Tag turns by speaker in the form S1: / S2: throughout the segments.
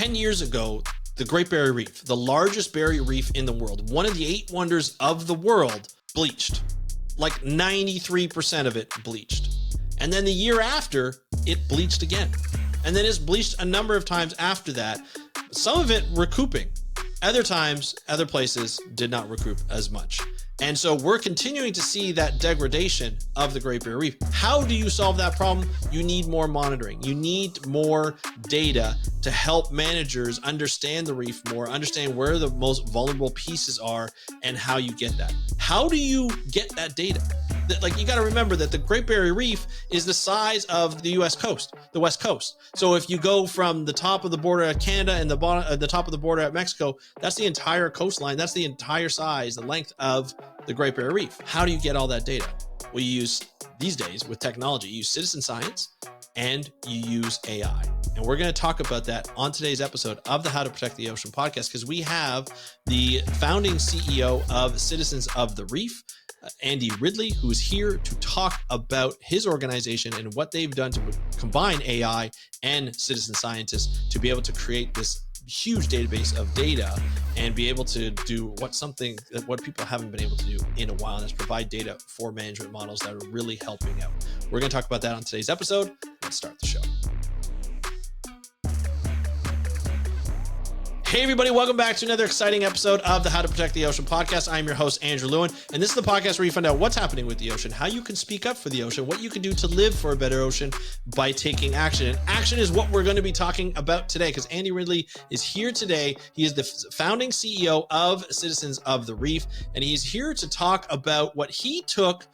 S1: 10 years ago, the Great Barrier Reef, the largest barrier reef in the world, one of the 8 wonders of the world, bleached. Like 93% of it bleached. And then the year after, it bleached again. And then it's bleached a number of times after that. Some of it recouping. Other times, other places did not recoup as much. And so we're continuing to see that degradation of the Great Barrier Reef. How do you solve that problem? You need more monitoring. You need more data to help managers understand the reef more, understand where the most vulnerable pieces are, and how you get that. How do you get that data? Like, you got to remember that the Great Barrier Reef is the size of the US coast, the West Coast. So if you go from the top of the border at Canada and the top of the border at Mexico, that's the entire coastline. That's the entire size, the length of the Great Barrier Reef. How do you get all that data? Well, you use, these days with technology, you use citizen science and you use AI. And we're going to talk about that on today's episode of the How to Protect the Ocean podcast, because we have the founding CEO of Citizens of the Reef, Andy Ridley, who is here to talk about his organization and what they've done to combine AI and citizen scientists to be able to create this huge database of data and be able to do what people haven't been able to do in a while, and that's provide data for management models that are really helping out. We're going to talk about that on today's episode. Let's start the show. Hey everybody, welcome back to another exciting episode of the How to Protect the Ocean podcast. I'm your host, Andrew Lewin, and this is the podcast where you find out what's happening with the ocean, how you can speak up for the ocean, what you can do to live for a better ocean by taking action. And action is what we're going to be talking about today, because Andy Ridley is here today. He is the founding CEO of Citizens of the Reef, and he's here to talk about what he took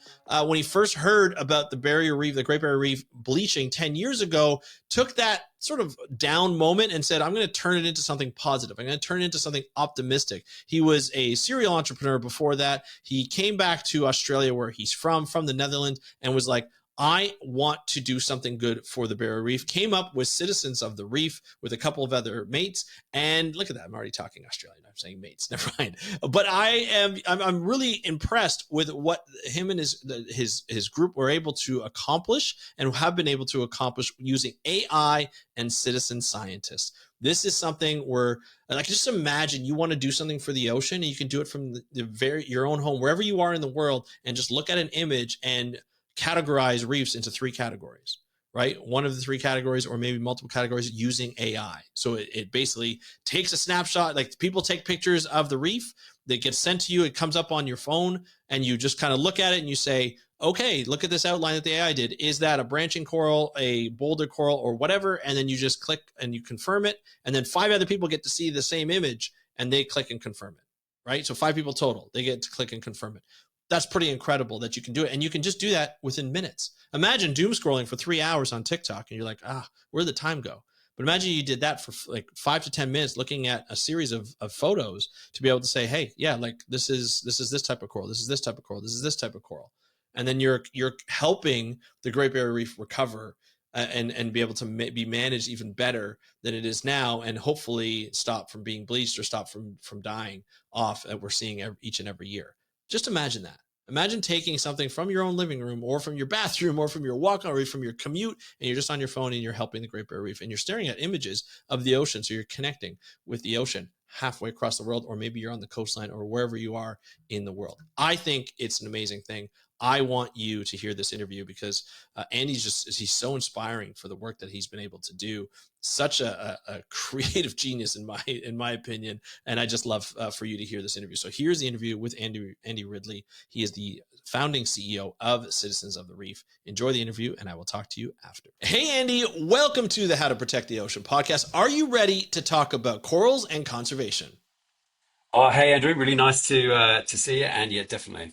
S1: when he first heard about the Barrier Reef, the Great Barrier Reef bleaching 10 years ago, took that sort of down moment and said, I'm going to turn it into something positive. I'm going to turn it into something optimistic. He was a serial entrepreneur before that. He came back to Australia, where he's from the Netherlands, and was like, I want to do something good for the Barrier Reef. Came up with Citizens of the Reef with a couple of other mates. And look at that, I'm already talking Australian. I'm saying mates, never mind. But I'm really impressed with what him and his group were able to accomplish and have been able to accomplish using AI and citizen scientists. This is something where, like, just imagine you want to do something for the ocean, and you can do it from your own home, wherever you are in the world, and just look at an image and categorize reefs into 3 categories, right? One of the 3 categories, or maybe multiple categories, using AI. So it basically takes a snapshot. Like, people take pictures of the reef, they get sent to you, it comes up on your phone, and you just kind of look at it and you say, okay, look at this outline that the AI did. Is that a branching coral, a boulder coral, or whatever? And then you just click and you confirm it. And then 5 other people get to see the same image and they click and confirm it, right? So 5 people total, they get to click and confirm it. That's pretty incredible that you can do it. And you can just do that within minutes. Imagine doom scrolling for 3 hours on TikTok and you're like, where'd the time go? But imagine you did that for like 5 to 10 minutes, looking at a series of photos to be able to say, hey, yeah, like this is this type of coral. This is this type of coral. This is this type of coral. And then you're helping the Great Barrier Reef recover and be able to be managed even better than it is now, and hopefully stop from being bleached or stop from dying off that we're seeing each and every year. Just imagine that. Imagine taking something from your own living room or from your bathroom or from your walk or from your commute, and you're just on your phone and you're helping the Great Barrier Reef, and you're staring at images of the ocean. So you're connecting with the ocean halfway across the world, or maybe you're on the coastline or wherever you are in the world. I think it's an amazing thing. I want you to hear this interview because he's so inspiring for the work that he's been able to do. Such a creative genius in my opinion. And I just love for you to hear this interview. So here's the interview with Andy Ridley. He is the founding CEO of Citizens of the Reef. Enjoy the interview, and I will talk to you after. Hey, Andy, welcome to the How to Protect the Ocean podcast. Are you ready to talk about corals and conservation?
S2: Oh, hey, Andrew. Really nice to see you. And yeah, definitely.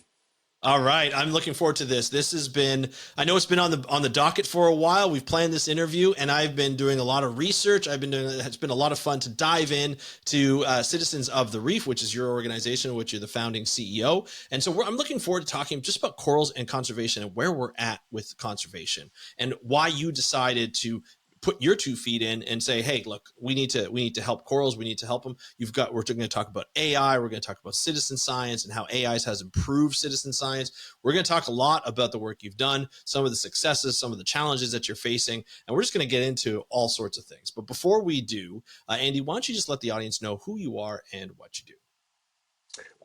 S1: All right. I'm looking forward to this. This has been, I know it's been on the docket for a while. We've planned this interview and I've been doing a lot of research. It's been a lot of fun to dive in to Citizens of the Reef, which is your organization, which you're the founding CEO. And so I'm looking forward to talking just about corals and conservation and where we're at with conservation and why you decided to put your 2 feet in and say, hey, look, we need to help corals. We need to help them. We're going to talk about AI. We're going to talk about citizen science and how AI has improved citizen science. We're going to talk a lot about the work you've done, some of the successes, some of the challenges that you're facing, and we're just going to get into all sorts of things. But before we do, Andy, why don't you just let the audience know who you are and what you do?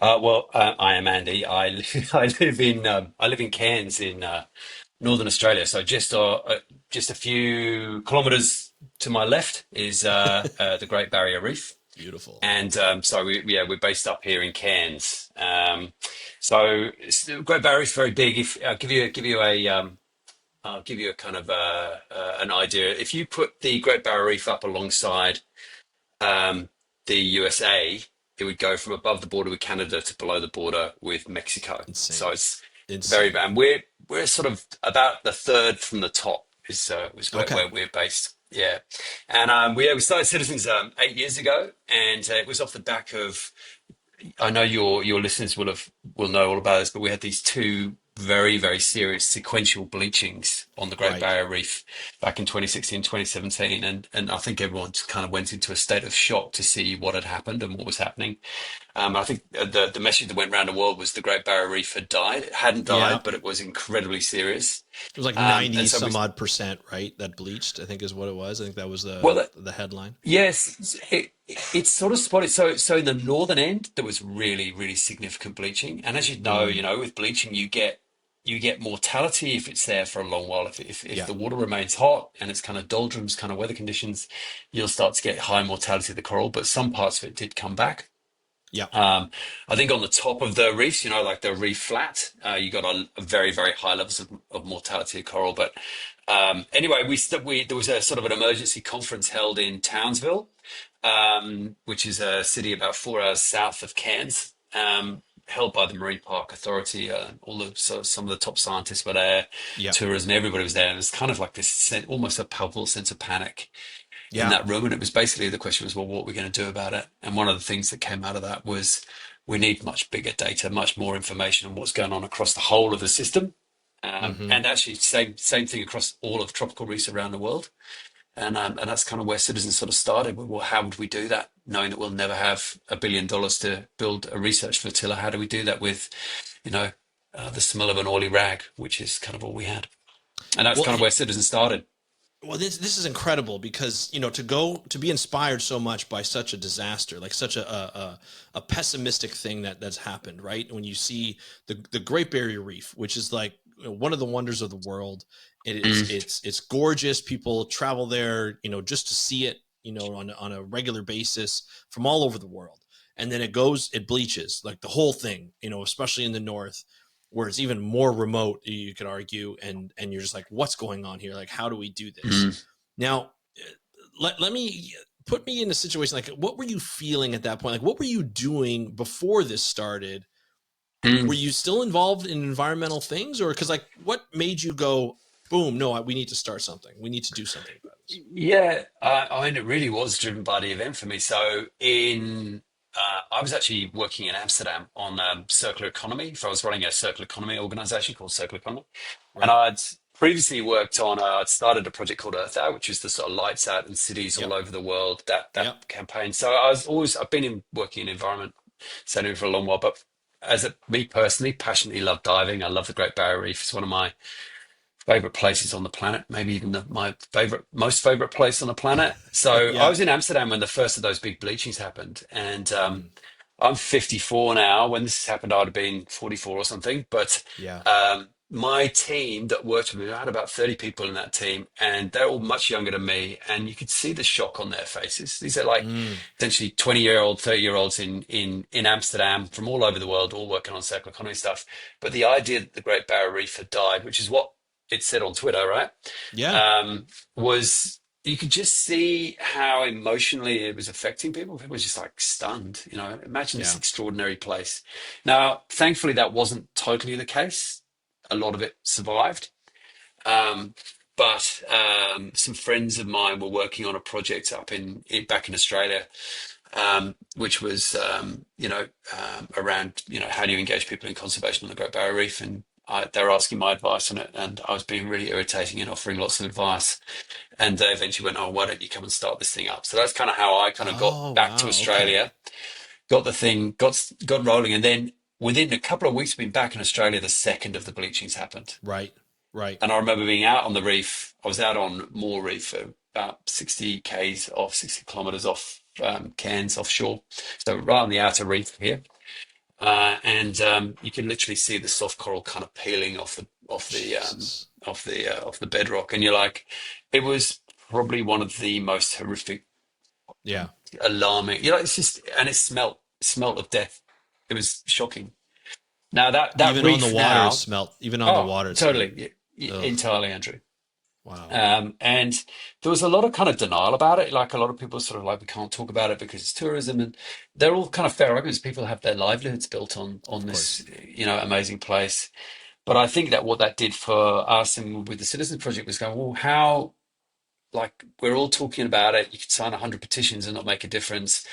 S2: I am Andy. I live in Cairns in northern Australia. So just a few kilometres to my left is the Great Barrier Reef,
S1: Beautiful.
S2: and we're based up here in Cairns. The Great Barrier Reef is very big. If I'll give you a kind of an idea. If you put the Great Barrier Reef up alongside um, the USA, it would go from above the border with Canada to below the border with Mexico. So
S1: Insane.
S2: it's very,
S1: Insane.
S2: and we're sort of about the third from the top is
S1: Okay.
S2: where we're based. Yeah, and we started Citizens 8 years ago, and it was off the back of, I know your listeners will know all about this, but we had these two very, very serious sequential bleachings on the Great
S1: Right.
S2: Barrier Reef back in 2016, 2017. And I think everyone just kind of went into a state of shock to see what had happened and what was happening. I think the message that went around the world was the Great Barrier Reef had died. It hadn't
S1: Yeah.
S2: died, but it was incredibly serious.
S1: It was like
S2: And
S1: 90
S2: so we,
S1: some odd percent, right? That bleached, I think is what it was. I think that was
S2: well,
S1: the headline.
S2: yes, it's sort of spotted. So in the northern end, there was really, really significant bleaching. And as
S1: Mm,
S2: with bleaching, you get mortality if it's there for a long while. If
S1: yeah.
S2: the water remains hot and it's kind of doldrums kind of weather conditions, you'll start to get high mortality of the coral. But some parts of it did come back.
S1: Yeah.
S2: I think on the top of the reefs, like the reef flat, you got a very, very high levels of mortality of coral. But anyway, there was a sort of an emergency conference held in Townsville, which is a city about 4 hours south of Cairns, held by the Marine Park Authority. Some of the top scientists were there,
S1: Yeah.
S2: tourism, everybody was there. And it was kind of like this almost a palpable sense of panic in
S1: Yeah.
S2: that room. And it was basically, the question was, well, what are we going to do about it? And one of the things that came out of that was we need much bigger data, much more information on what's going on across the whole of the system.
S1: Hmm.
S2: And actually, same thing across all of tropical reefs around the world. And that's kind of where Citizens sort of started. Well, how would we do that, knowing that we'll never have $1 billion to build a research flotilla? How do we do that with, you know, the smell of an oily rag, which is kind of all we had? And that's
S1: Well,
S2: kind of where Citizens started.
S1: well, this is incredible because to be inspired so much by such a disaster, like such a pessimistic thing that's happened, right? When you see the Great Barrier Reef, which is like one of the wonders of the world,
S2: Mm,
S1: it's gorgeous. People travel there, just to see it, on a regular basis from all over the world, and then it bleaches like the whole thing, especially in the north where it's even more remote, you could argue, and you're just like, what's going on here? Like, how do we do this?
S2: mm,
S1: Now, let me put me in a situation like, what were you feeling at that point? Like, what were you doing before this started? Were
S2: mm.
S1: you still involved in environmental things, or because like, what made you go, boom, no, we need to start something. We need to do something about this.
S2: Yeah, I mean, it really was driven by the event for me. I was actually working in Amsterdam on circular economy. So I was running a circular economy organization called Circular Economy, and
S1: Right.
S2: I'd previously worked on. I'd started a project called Earth Hour, which is the sort of lights out in cities all
S1: Yep.
S2: over the world. That
S1: Yep.
S2: campaign. So I've been working in environment setting for a long while, but me personally, passionately love diving. I love the Great Barrier Reef. It's one of my favorite places on the planet, maybe even my most favorite place on the planet. So I
S1: Yeah.
S2: was in Amsterdam when the first of those big bleachings happened, and
S1: Mm,
S2: I'm 54 now. When this happened, I'd have been 44 or something. But
S1: yeah.
S2: my team that worked with me, I had about 30 people in that team, and they're all much younger than me, and you could see the shock on their faces. These are like
S1: Mm,
S2: essentially 20-year-old, 30-year-olds in Amsterdam from all over the world, all working on circular economy stuff. But the idea that the Great Barrier Reef had died, which is what it said on Twitter, right?
S1: yeah.
S2: Was you could just see how emotionally it was affecting people. People were just like stunned. Imagine this
S1: Yeah.
S2: extraordinary place. Now, thankfully, that wasn't totally the case. A lot of it survived. Um, but some friends of mine were working on a project back in Australia, which was around how do you engage people in conservation on the Great Barrier Reef, and they were asking my advice on it, and I was being really irritating and offering lots of advice. And they eventually went, "Oh, why don't you come and start this thing up?" So that's kind of how I kind of got
S1: Oh,
S2: back to
S1: wow. Okay.
S2: Australia, got the thing, got rolling, and then within a couple of weeks of being back in Australia, the second of the bleachings happened.
S1: Right. Right.
S2: And I remember being out on the reef. I was out on Moore Reef, about 60 k's off, 60 kilometers off Cairns offshore, so right on the outer reef here. And you can literally see the soft coral kind of peeling
S1: Jesus.
S2: off the bedrock, and you're like, it was probably one of the most horrific,
S1: Yeah.
S2: alarming. It's just, and it smelt of death. It was shocking. Now that
S1: Even on the
S2: reef
S1: water it
S2: now,
S1: smelt. Even on the
S2: oh,
S1: water it smelled.
S2: totally,
S1: Ugh.
S2: entirely, Andrew.
S1: Wow.
S2: And there was a lot of kind of denial about it. Like a lot of people sort of like, we can't talk about it because it's tourism, and they're all kind of fair arguments. People have their livelihoods built on
S1: Of
S2: this,
S1: course.
S2: amazing place. But I think that what that did for us and with the Citizens Project was going, well, how, like, we're all talking about it. You could sign 100 petitions and not make a difference.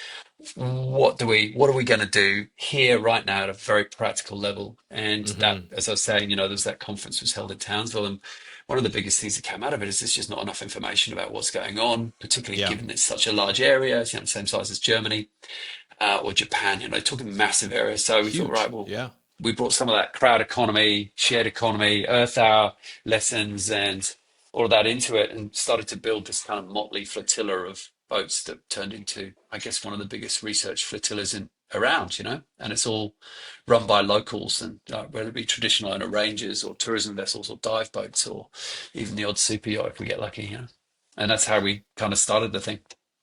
S2: What are we going to do here right now at a very practical level? And that,
S1: Hmm.
S2: as I was saying, there's that conference was held in Townsville, and one of the biggest things that came out of it is there's just not enough information about what's going on, particularly
S1: Yeah.
S2: given it's such a large area, the same size as Germany or Japan, talking massive areas. So we thought, right,
S1: Huge.
S2: well,
S1: Yeah.
S2: we brought some of that crowd economy, shared economy, Earth Hour lessons, and all of that into it, and started to build this kind of motley flotilla of boats that turned into, I guess, one of the biggest research flotillas around, and it's all run by locals, and whether it be traditional owner rangers or tourism vessels or dive boats or even the odd super yacht if we get lucky. And that's how we kind of started the thing.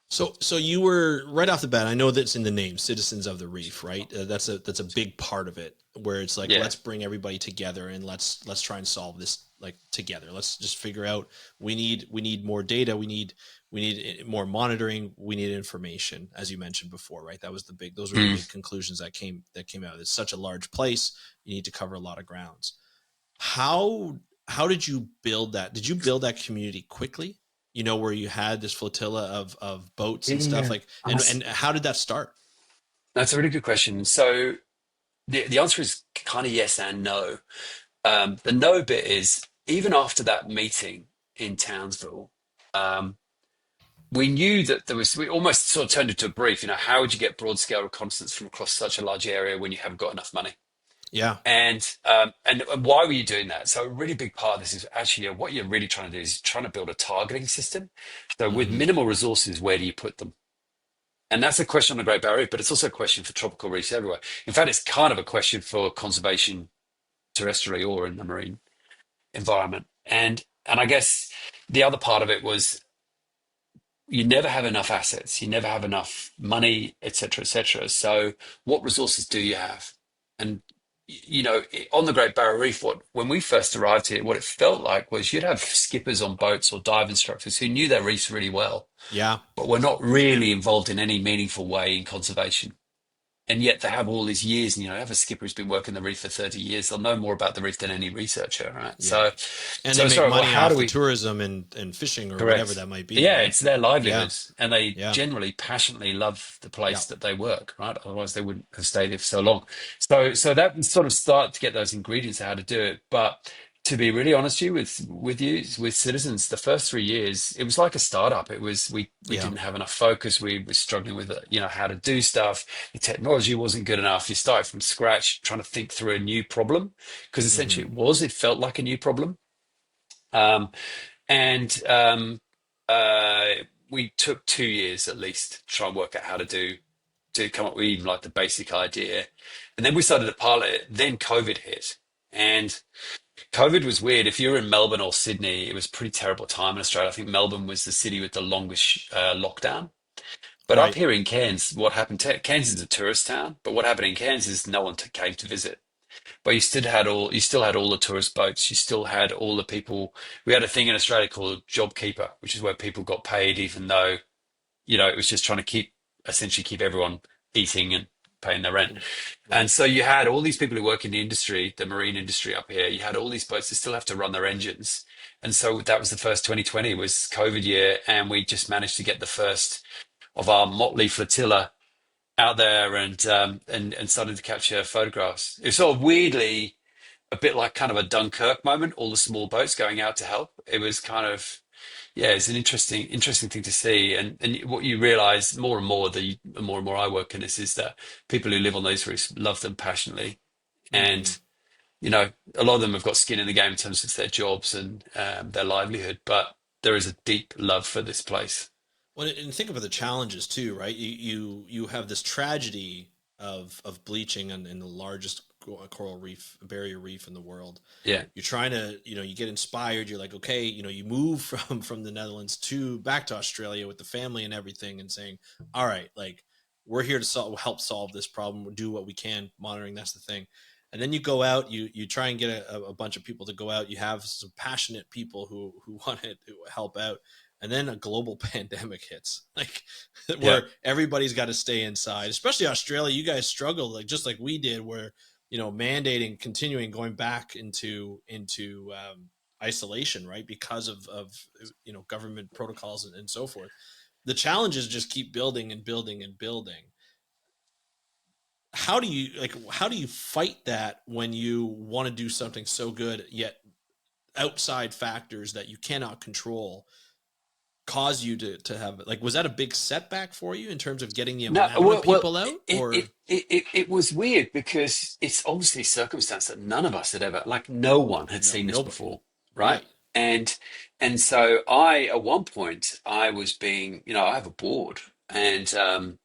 S1: So you were right off the bat. I know that's in the name, Citizens of the Reef, right? That's a big part of it, where it's like,
S2: Yeah.
S1: let's bring everybody together and let's try and solve this like together. Let's just figure out we need more data. We need more monitoring. We need information, as you mentioned before, right? Those were the
S2: Mm.
S1: big conclusions that came out. It's such a large place. You need to cover a lot of grounds. How did you build that? Did you build that community quickly? Where you had this flotilla of boats and stuff
S2: Yeah.
S1: like, and how did that start?
S2: That's a really good question. So the answer is kind of yes and no. The no bit is even after that meeting in Townsville, um, we knew that we almost sort of turned it to a brief. How would you get broad scale reconnaissance from across such a large area when you haven't got enough money?
S1: Yeah.
S2: And why were you doing that? So a really big part of this is actually what you're really trying to do is trying to build a targeting system. So with
S1: Hmm.
S2: minimal resources, where do you put them? And that's a question on the Great Barrier Reef, but it's also a question for tropical reefs everywhere. In fact, it's kind of a question for conservation terrestrially or in the marine environment. And I guess the other part of it was you never have enough assets, you never have enough money, et cetera, et cetera. So what resources do you have? And on the Great Barrier Reef, when we first arrived here, what it felt like was you'd have skippers on boats or dive instructors who knew their reefs really well,
S1: Yeah.
S2: but were not really involved in any meaningful way in conservation. And yet they have all these years, and have a skipper who's been working the reef for 30 years. They'll know more about the reef than any researcher, right?
S1: Yeah.
S2: So,
S1: And they
S2: so
S1: make
S2: sorry, well,
S1: money
S2: how do
S1: off the
S2: we?
S1: tourism and fishing or whatever
S2: Correct.
S1: that might be,
S2: Yeah,
S1: right?
S2: it's their
S1: Yeah.
S2: livelihoods, and they
S1: Yeah.
S2: generally passionately love the
S1: Yeah.
S2: place that they work, right? Otherwise, they wouldn't have stayed here for so long. So that sort of start to get those ingredients of how to do it. But to be really honest with citizens, the first 3 years, it was like a startup. It was we
S1: Yeah.
S2: didn't have enough focus. We were struggling with how to do stuff. The technology wasn't good enough. You started from scratch, trying to think through a new problem, because essentially
S1: Hmm.
S2: it felt like a new problem. Um, and uh, we took 2 years at least to try and work out how to come up with even like the basic idea. And then we started to pilot it. Then COVID hit. And COVID was weird. If you were in Melbourne or Sydney, it was a pretty terrible time in Australia. I think Melbourne was the city with the longest lockdown. But up
S1: Right.
S2: here in Cairns, what happened? Cairns is a tourist town, but what happened in Cairns is no one came to visit. But you still had all the tourist boats. You still had all the people. We had a thing in Australia called JobKeeper, which is where people got paid, even though it was just trying to essentially keep everyone eating and paying their rent. And
S1: Right.
S2: so you had all these people who work in the industry, the marine industry up here. You had all these boats that still have to run their engines. And so that was the first 2020 was COVID year, and we just managed to get the first of our motley flotilla out there and started to capture photographs. It was sort of weirdly a bit like kind of a Dunkirk moment, all the small boats going out to help. It was kind of, yeah, it's an interesting thing to see. And what you realize more and more, the more and more I work in this, is that people who live on those reefs love them passionately.
S1: Mm.
S2: And, you know, a lot of them have got skin in the game in terms of their jobs and their livelihood, but there is a deep love for this place.
S1: Well, and think about the challenges too, right? You have this tragedy of bleaching in the largest coral reef, barrier reef in the world.
S2: Yeah.
S1: You're trying to, you get inspired. You're like, okay, you move from the Netherlands to back to Australia with the family and everything, and saying, all right, like we're here to help solve this problem. We'll do what we can, monitoring. That's the thing. And then you go out, you try and get a bunch of people to go out. You have some passionate people who want to help out, and then a global pandemic hits, like
S2: Yeah.
S1: where everybody's got to stay inside. Especially Australia, you guys struggled, like just like we did, where mandating, continuing, going back into isolation, right, because of government protocols and so forth. The challenges just keep building and building and building. How do you fight that when you want to do something so good, yet outside factors that you cannot control cause you to have, like, was that a big setback for you in terms of getting the
S2: No,
S1: amount of people out,
S2: it,
S1: or?
S2: it it was weird because it's obviously a circumstance that none of us had ever, like, no one had
S1: No,
S2: seen this
S1: nobody.
S2: before, right?
S1: Right.
S2: And and so I, at one point, I was being, I have a board, and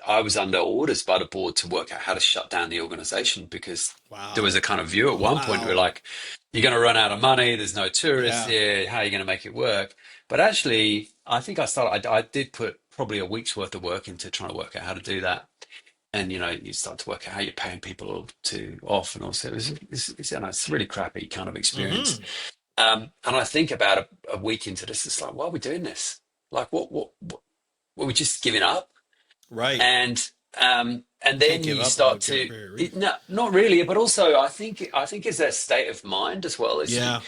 S2: I was under orders by the board to work out how to shut down the organization because there was
S1: Wow.
S2: a kind of view at one point where,
S1: Wow.
S2: like, you're going to run out of money. There's no tourists
S1: Yeah.
S2: here. How are you going to make it work? But actually, I think I did put probably a week's worth of work into trying to work out how to do that. And, you start to work out how you're paying people to off. And also, it's a really crappy kind of experience.
S1: Mm-hmm.
S2: And I think about a week into this, it's like, why are we doing this? Like, what were we just giving up?
S1: Right.
S2: And
S1: You can't
S2: then
S1: give
S2: you
S1: up
S2: start
S1: without
S2: to,
S1: Barrier Reef.
S2: no, not really, but also I think it's a state of mind as well. Is
S1: Yeah.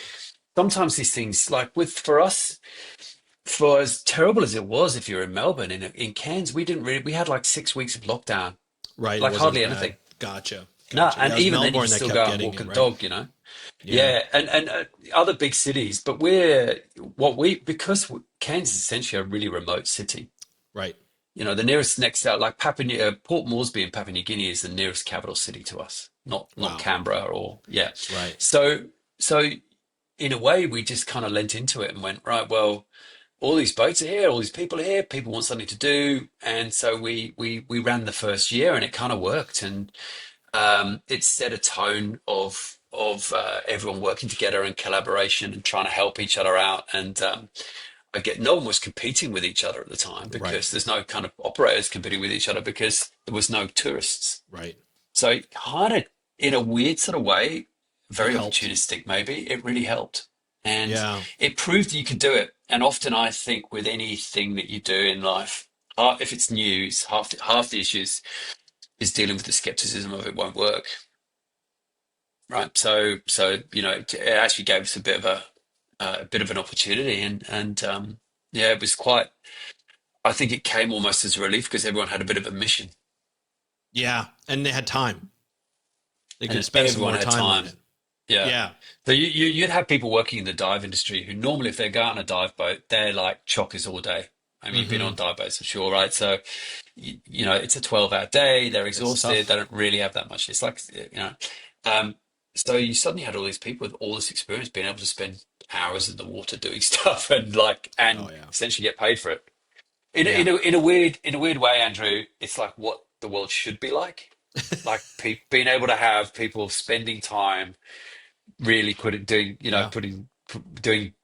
S2: sometimes these things, like, for us, for as terrible as it was, if you're in Melbourne, in Cairns, we had like 6 weeks of lockdown,
S1: Right. It
S2: like
S1: wasn't as
S2: hardly
S1: bad.
S2: anything.
S1: Gotcha.
S2: No,
S1: Gotcha. Yeah,
S2: and
S1: it was
S2: even then you
S1: Melbourne
S2: can
S1: that
S2: still
S1: kept
S2: go out and
S1: getting
S2: walk
S1: it,
S2: a
S1: right?
S2: dog.
S1: Yeah.
S2: Yeah, and other big cities, but because Cairns is essentially a really remote city.
S1: Right.
S2: The nearest next out, like Port Moresby in Papua New Guinea is the nearest capital city to us, not
S1: Wow.
S2: Canberra or yeah.
S1: Right.
S2: So in a way, we just kind of lent into it and went, right, well, all these boats are here, all these people are here, people want something to do, and so we ran the first year, and it kind of worked, and it set a tone of everyone working together and collaboration and trying to help each other out, and I get no one was competing with each other at the time
S1: Right.
S2: because there's no kind of operators competing with each other because there was no tourists.
S1: Right.
S2: So kind of, in a weird sort of way,
S1: It
S2: very
S1: helped.
S2: opportunistic maybe, it really helped. And
S1: Yeah.
S2: it proved that you could do it. And often I think with anything that you do in life, if it's news, half the issues is dealing with the skepticism of it won't work. Right. So it actually gave us a bit of an opportunity, and yeah, it was quite. I think it came almost as a relief because everyone had a bit of a mission,
S1: Yeah. And they had time. They could
S2: and
S1: spend some
S2: everyone
S1: more
S2: had
S1: time on
S2: time.
S1: it.
S2: Yeah.
S1: Yeah.
S2: So you'd have people working in the dive industry who normally, if they go out on a dive boat, they're like chockers all day. I mean, you've been
S1: Mm-hmm.
S2: on dive boats, I'm sure, right? So it's a 12-hour day. They're
S1: It's
S2: exhausted. They
S1: tough.
S2: don't really have that much. It's like, um, so you suddenly had all these people with all this experience being able to spend hours in the water doing stuff and
S1: Oh yeah.
S2: essentially get paid for it.
S1: Yeah.
S2: In a weird way, Andrew, it's like what the world should be like being able to have people spending time really
S1: Yeah.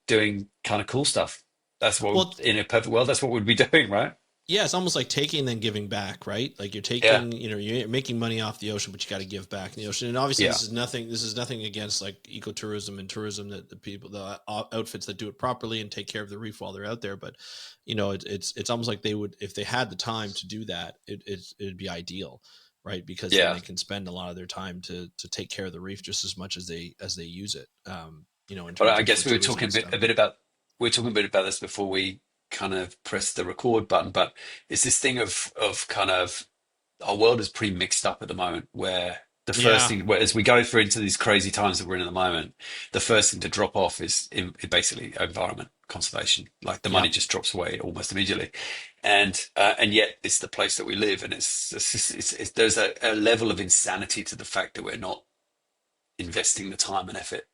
S2: doing kind of cool stuff. That's what,
S1: Well,
S2: in a perfect world, that's what we'd be doing, right?
S1: yeah, it's almost like taking then giving back, right? Like you're
S2: Yeah,
S1: taking, you're making money off the ocean, but you got to give back in the ocean. And obviously,
S2: yeah,
S1: this is nothing against like ecotourism and tourism, that the outfits that do it properly and take care of the reef while they're out there. But it's almost like they would, if they had the time to do that, it'd be ideal, right? Because then
S2: yeah.
S1: they can spend a lot of their time to take care of the reef just as much as they use it. In
S2: But
S1: terms
S2: I
S1: of for
S2: guess we were
S1: tourism
S2: talking
S1: and stuff.
S2: a bit about this before we kind of pressed the record button. But it's this thing of kind of our world is pretty mixed up at the moment, where The first
S1: Yeah.
S2: thing, as we go through into these crazy times that we're in at the moment, the first thing to drop off is basically environment conservation. Like the
S1: Yeah.
S2: money just drops away almost immediately, and yet it's the place that we live, and there's a level of insanity to the fact that we're not investing the time and effort,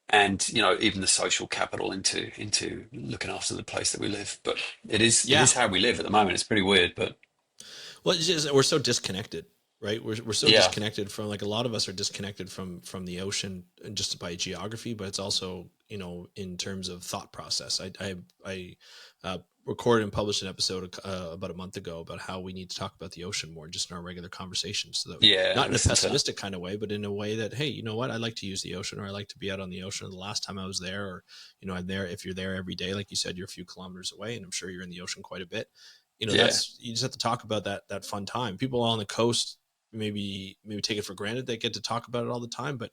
S2: and even the social capital into looking after the place that we live. But it
S1: Yeah.
S2: is how we live at the moment. It's pretty weird, but
S1: Well, it's just, we're so disconnected, right? We're so
S2: yeah,
S1: disconnected from, like, a lot of us are disconnected from the ocean, and just by geography, but it's also, in terms of thought process. I recorded and published an episode about a month ago about how we need to talk about the ocean more just in our regular conversations, so that,
S2: yeah. I
S1: not in a
S2: listen to
S1: pessimistic kind of way, but in a way that, hey, you know what, I like to use the ocean, or I like to be out on the ocean. The last time I was there, or, I'm there. If you're there every day, like you said, you're a few kilometers away, and I'm sure you're in the ocean quite a bit.
S2: yeah.
S1: That's, you just have to talk about that fun time. People on the coast maybe take it for granted they get to talk about it all the time, but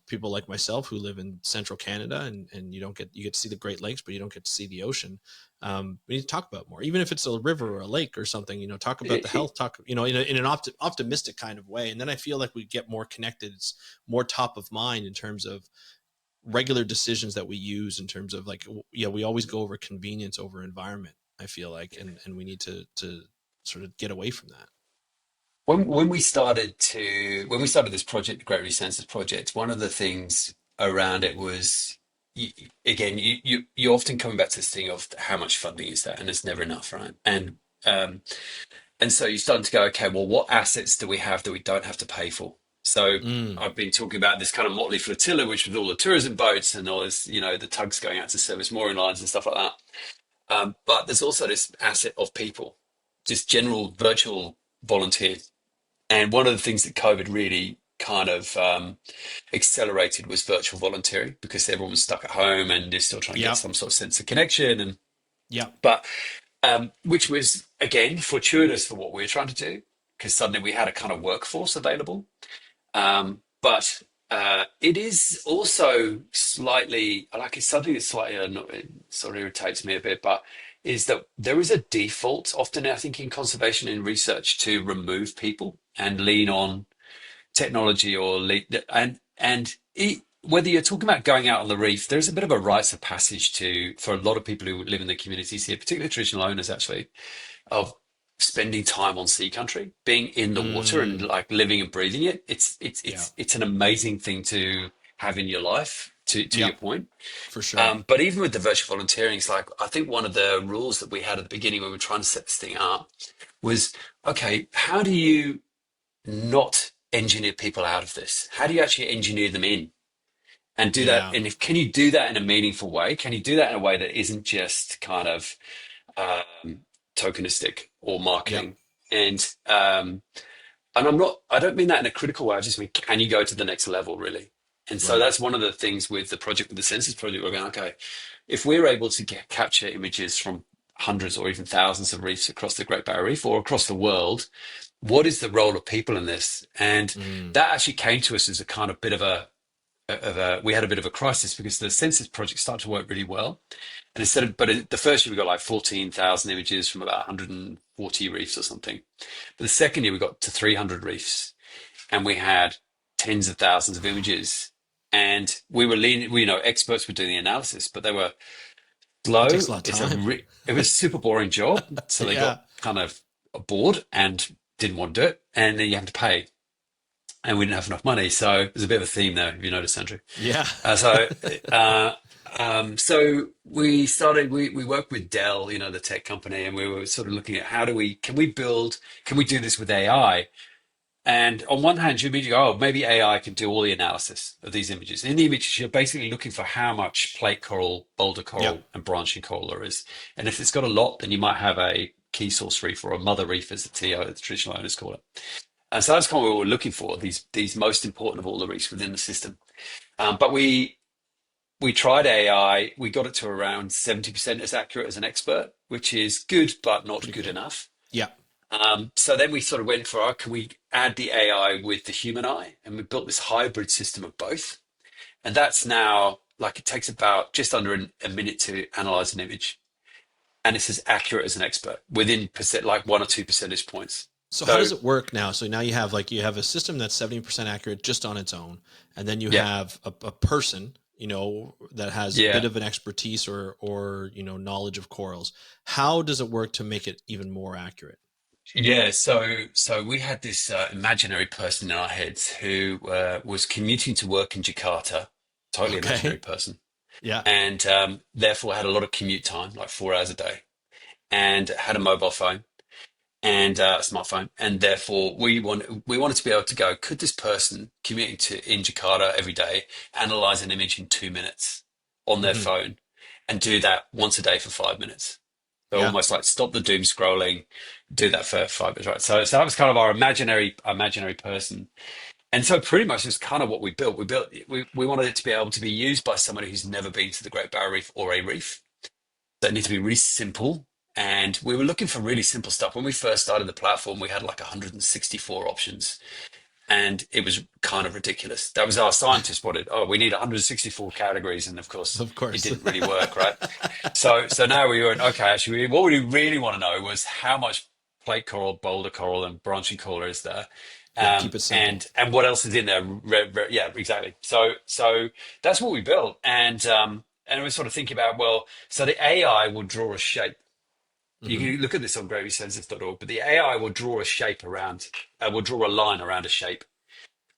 S1: people like myself who live in central Canada, and you get to see the Great Lakes, but you don't get to see the ocean. We need to talk about more, even if it's a river or a lake or something. Talk about the health, talk, in an optimistic kind of way, and then I feel like we get more connected. It's more top of mind in terms of regular decisions that we use, in terms of, like, yeah, we always go over convenience over environment, I feel like, and we need to sort of get away from that.
S2: When we started this project, the Great Reef Census Project, one of the things around it was, you, again, you often coming back to this thing of how much funding is that, and it's never enough, right? Um, and so you're starting to go, okay, well, what assets do we have that we don't have to pay for? So
S1: Mm,
S2: I've been talking about this kind of motley flotilla, which was all the tourism boats and all this, the tugs going out to service mooring lines and stuff like that. But there's also this asset of people, just general virtual volunteers. And one of the things that COVID really kind of accelerated was virtual volunteering, because everyone was stuck at home and they're still trying to get
S1: yep.
S2: some sort of sense of connection. And
S1: Yep.
S2: but which was again fortuitous for what we were trying to do, because suddenly we had a kind of workforce available. But it is also slightly, like, it's something that slightly it sort of irritates me a bit, but is that there is a default often, I think, in conservation and research to remove people and lean on technology, or lead, whether you're talking about going out on the reef, there's a bit of a rites of passage to for a lot of people who live in the communities here, particularly traditional owners, actually, of spending time on sea country, being in the water and,
S1: Mm,
S2: like, living and breathing it.
S1: yeah.
S2: It's an amazing thing to have in your life. To your
S1: Yep.
S2: point,
S1: For sure.
S2: but even with the virtual volunteering, it's like, I think one of the rules that we had at the beginning when we were trying to set this thing up was, okay, how do you not engineer people out of this? How do you actually engineer them in and do that?
S1: Yeah.
S2: And if can you do that in a meaningful way? Can you do that in a way that isn't just kind of um, tokenistic or
S1: Yep.
S2: marketing? And I don't mean that in a critical way. I just mean, can you go to the next level, really? And so
S1: Right.
S2: that's one of the things with the project, with the Census Project. We're going, okay, if we're able to capture images from hundreds or even thousands of reefs across the Great Barrier Reef or across the world, what is the role of people in this? And
S1: Mm,
S2: that actually came to us as a kind of bit of we had a bit of a crisis, because the Census Project started to work really well. And the first year we got like 14,000 images from about 140 reefs or something. But the second year we got to 300 reefs, and we had tens of thousands of images. And we were leaning, experts were doing the analysis, but they were
S1: that
S2: slow.
S1: takes a lot of time.
S2: It was a super boring job. So they
S1: Yeah.
S2: got kind of bored and didn't want to do it. And then you have to pay. And we didn't have enough money. So there's a bit of a theme there, if you notice, Andrew.
S1: Yeah.
S2: Uh, so, uh, so we worked with Dell, the tech company, and we were sort of looking at can we do this with AI? And on one hand, you immediately go, oh, maybe AI can do all the analysis of these images. In the images, you're basically looking for how much plate coral, boulder
S1: Yep.
S2: coral, and branching coral there is. And if it's got a lot, then you might have a key source reef, or a mother reef, as the traditional owners call it. And so that's kind of what we're looking for, these most important of all the reefs within the system. But we tried AI. We got it to around 70% as accurate as an expert, which is good, but not
S1: Pretty
S2: good
S1: good.
S2: enough.
S1: Yeah.
S2: So then we sort of went for, can we add the AI with the human eye? And we built this hybrid system of both. And that's now, like, it takes about just under a minute to analyze an image. And it's as accurate as an expert within like 1 or 2 percentage points.
S1: So how
S2: So
S1: does it work now? So now you have a system that's 70% accurate just on its own, and then you
S2: yeah,
S1: have a person, that has a bit
S2: yeah.
S1: of an expertise or knowledge of corals. How does it work to make it even more accurate?
S2: Yeah, so we had this imaginary person in our heads who was commuting to work in Jakarta, totally imaginary
S1: Okay.
S2: person,
S1: Yeah.
S2: and therefore had a lot of commute time, like 4 hours a day, and had a mobile phone and a smartphone, and therefore we wanted to be able to go, could this person commuting to in Jakarta every day analyze an image in 2 minutes on their
S1: Hmm.
S2: phone and do that once a day for 5 minutes? So
S1: Yeah.
S2: almost like stop the doom scrolling, do that for 5 minutes, right? So that was kind of our imaginary person. And so pretty much it's kind of what we built. We wanted it to be able to be used by somebody who's never been to the Great Barrier Reef or a reef. That need to be really simple. And we were looking for really simple stuff. When we first started the platform, we had like 164 options and it was kind of ridiculous. That was our scientists wanted. Oh, we need 164 categories, and of course,
S1: Of
S2: it
S1: course.
S2: didn't really work, right? So now we went, okay. Actually, what we really want to know was how much plate coral, boulder coral, and branching coral is there,
S1: Yeah. Keep it simple.
S2: and what else is in there? Yeah, exactly. So that's what we built, and we're sort of thinking about, well, so the AI will draw a shape. You
S1: Hmm.
S2: can look at this on gravysensitive.org, but the AI will draw a shape around, will draw a line around a shape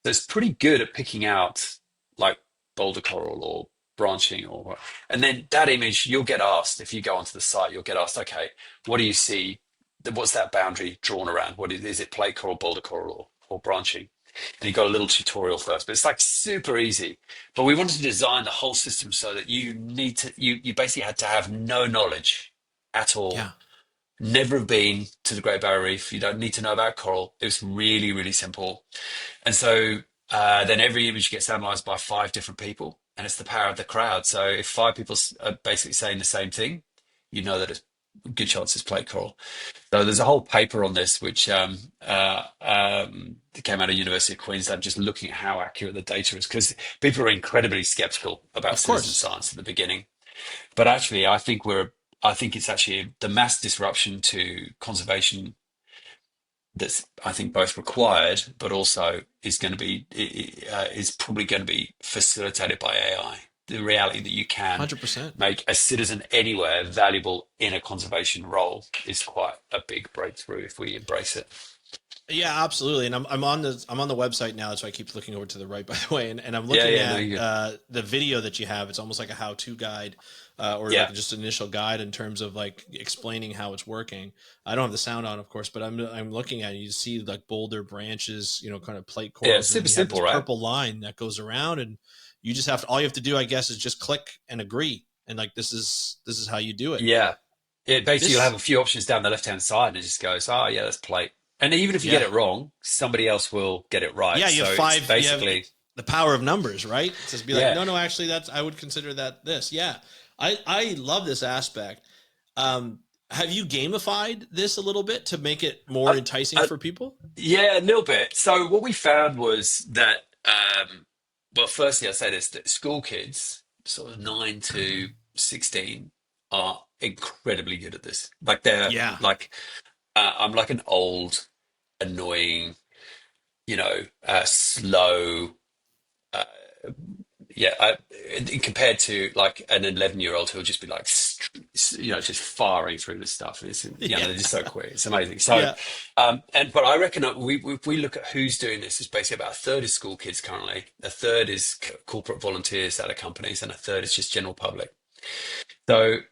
S2: that's pretty good at picking out like boulder coral or branching or what. And then that image, you'll get asked, if you go onto the site, you'll get asked, okay, what do you see? What's that boundary drawn around? What is it, plate coral, boulder coral, or branching? And you got a little tutorial first, but it's like super easy. But we wanted to design the whole system so that you basically had to have no knowledge at all,
S1: Yeah.
S2: never have been to the Great Barrier Reef. You don't need to know about coral. It was really, really simple. And so then every image gets analyzed by five different people, and it's the power of the crowd. So if five people are basically saying the same thing, you know that it's a good chance it's plate coral. So there's a whole paper on this, which came out of University of Queensland, just looking at how accurate the data is, because people are incredibly skeptical about
S1: Of
S2: citizen
S1: course.
S2: science at the beginning. But actually, I think it's actually the mass disruption to conservation that's, I think, both required, but also is going to be is probably going to be facilitated by AI. The reality that you can
S1: 100%.
S2: make a citizen anywhere valuable in a conservation role is quite a big breakthrough if we embrace it.
S1: Yeah, absolutely. And I'm on the website now, so I keep looking over to the right, by the way, and I'm
S2: Yeah,
S1: looking
S2: yeah, no,
S1: at
S2: you're good.
S1: the video that you have. It's almost like a how-to guide, or
S2: Yeah,
S1: like just an initial guide in terms of like explaining how it's working. I don't have the sound on, of course, but I'm looking at it. You see like boulder branches, kind of plate
S2: yeah, it's
S1: corals, and then
S2: super
S1: you have this
S2: simple, right?
S1: purple line that goes around, and all you have to do, I guess, is just click and agree, and like this is how you do it.
S2: Yeah. It basically you'll have
S1: This,
S2: a few options down the left-hand side and it just goes, oh yeah, that's plate. And even if you get
S1: yeah.
S2: it wrong, somebody else will get it right.
S1: Yeah, you have
S2: So it's
S1: five. You have
S2: basically,
S1: the power of numbers, right? To be like,
S2: yeah.
S1: no, no, actually, I would consider that this. Yeah, I love this aspect. Have you gamified this a little bit to make it more
S2: Uh,
S1: enticing
S2: uh,
S1: for people?
S2: yeah, a little bit. So what we found was that, well, firstly, I'd say this, that school kids, sort of 9 to 16, are incredibly good at this. Like they're
S1: Yeah,
S2: like, I'm like an old, annoying, slow, uh, yeah, compared to like an 11-year-old who'll just be like, just firing through the stuff.
S1: yeah,
S2: They're just so quick. It's amazing. So,
S1: yeah.
S2: but I reckon that if we look at who's doing this, it's basically about a third is school kids currently, a third is corporate volunteers at the companies, and a third is just general public.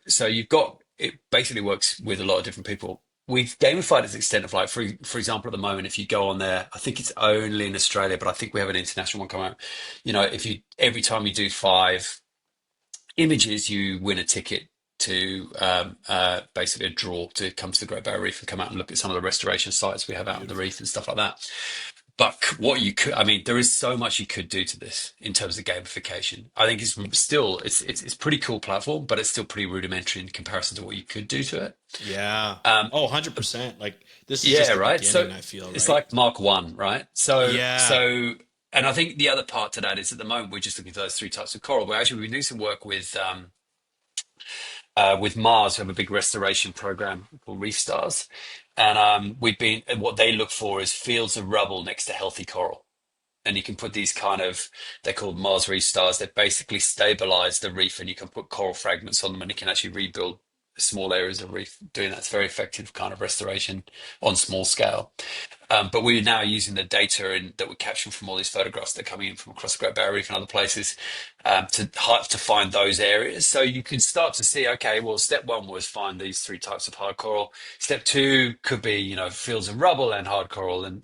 S2: So you've got it basically works with a lot of different people. We've gamified it to the extent of like, for example, at the moment, if you go on there, I think it's only in Australia, but I think we have an international one coming out. If you every time you do 5 images, you win a ticket to basically a draw to come to the Great Barrier Reef and come out and look at some of the restoration sites we have out on the
S1: Beautiful.
S2: reef and stuff like that. But what you could, I mean, there is so much you could do to this in terms of gamification. I think it's pretty cool platform, but it's still pretty rudimentary in comparison to what you could do to it.
S1: Yeah.
S2: Um,
S1: Oh, 100%. Like this is
S2: yeah,
S1: just the
S2: right. So
S1: beginning, I feel,
S2: it's
S1: right?
S2: like Mark One, right? So
S1: Yeah.
S2: so, and I think the other part to that is at the moment we're just looking for those three types of coral. But actually, we've been doing some work with Mars. We have a big restoration program called Reef Stars, And what they look for is fields of rubble next to healthy coral. And you can put these kind of, they're called Mars reef stars. They basically stabilize the reef, and you can put coral fragments on them, and you can actually rebuild small areas of reef. Doing that's very effective kind of restoration on small scale. But we're now using the data that we're capturing from all these photographs that are coming in from across the Great Barrier Reef and other places, to find those areas. So you can start to see, okay, well, step one was find these three types of hard coral. Step two could be, fields of rubble and hard coral, and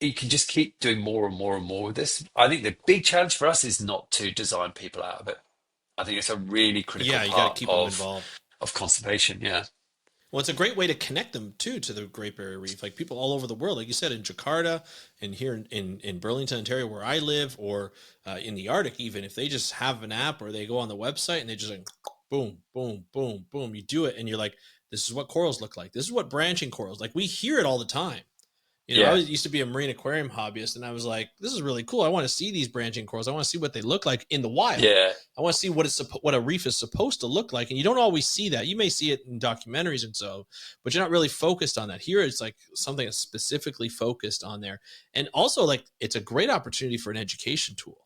S2: you can just keep doing more and more and more with this. I think the big challenge for us is not to design people out of it. I think it's a really critical
S1: Yeah, you got to
S2: part
S1: keep them involved.
S2: of conservation. Yeah.
S1: Well, it's a great way to connect them too to the Great Barrier Reef. Like people all over the world, like you said, in Jakarta and here in Burlington, Ontario, where I live, or in the Arctic, even if they just have an app or they go on the website and they just like boom, boom, boom, boom, you do it, and you're like, this is what corals look like. This is what branching corals like. We hear it all the time. I
S2: Yeah.
S1: used to be a marine aquarium hobbyist, and I was like, this is really cool. I want to see these branching corals. I want to see what they look like in the wild.
S2: Yeah.
S1: I want to see what a reef is supposed to look like. And you don't always see that. You may see it in documentaries and so, but you're not really focused on that. Here, it's like something that's specifically focused on there. And also, like, it's a great opportunity for an education tool.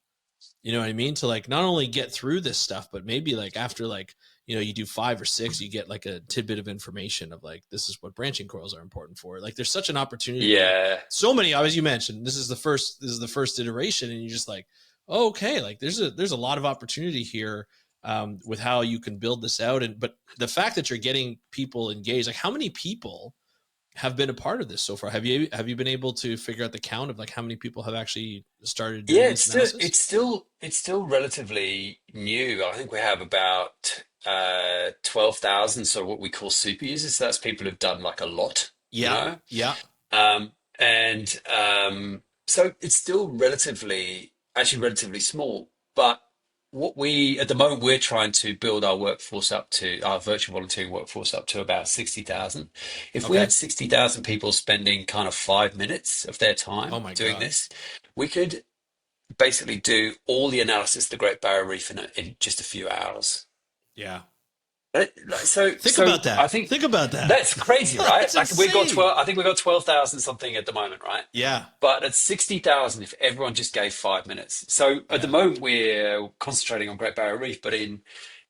S1: You know what I mean? To like not only get through this stuff, but maybe like after like, you do 5 or 6, you get like a tidbit of information of like, this is what branching corals are important for. Like there's such an opportunity.
S2: Yeah.
S1: So many, as you mentioned, this is the first iteration. And you're just like, oh, okay. Like there's a lot of opportunity here with how you can build this out. But the fact that you're getting people engaged, like how many people have been a part of this so far? Have you been able to figure out the count of like how many people have actually started doing
S2: Yeah,
S1: this analysis?
S2: it's still relatively new. I think we have about 12,000, so what we call super users. So that's people who've done like a lot, you
S1: Yeah.
S2: know.
S1: Yeah.
S2: And so it's still relatively small. But what we at the moment we're trying to build our virtual volunteering workforce up to about 60,000. If we
S1: Okay.
S2: had 60,000 people spending kind of 5 minutes of their
S1: Oh
S2: time
S1: my
S2: doing
S1: God.
S2: this, we could basically do all the analysis of the Great Barrier Reef in just a few hours.
S1: Yeah. Think
S2: So
S1: about that.
S2: I think
S1: Think about that.
S2: that's crazy, right?
S1: That's
S2: Like we've got
S1: insane.
S2: 12. I think we've got 12,000 something at the moment, right?
S1: Yeah.
S2: But at 60,000, if everyone just gave 5 minutes. So at the
S1: Yeah.
S2: moment we're concentrating on Great Barrier Reef, but in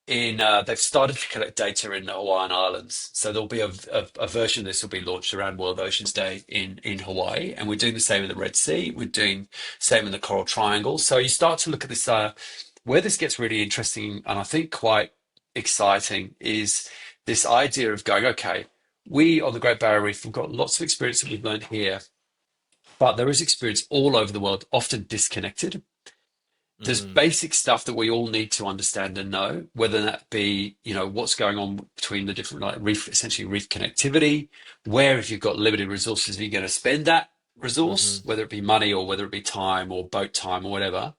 S2: they've started to collect data in the Hawaiian Islands. So there'll be a version of this will be launched around World Oceans Day in Hawaii, and we're doing the same in the Red Sea. We're doing the same in the Coral Triangle. So you start to look at this where this gets really interesting, and I think quite exciting is this idea of going, okay, we on the Great Barrier Reef, we've got lots of experience that we've learned here, but there is experience all over the world, often disconnected. There's
S1: Mm-hmm.
S2: basic stuff that we all need to understand and know, whether that be, what's going on between the different like reef, essentially reef connectivity, where if you've got limited resources, are you going to spend that
S1: Mm-hmm.
S2: resource, whether it be money or whether it be time or boat time or whatever,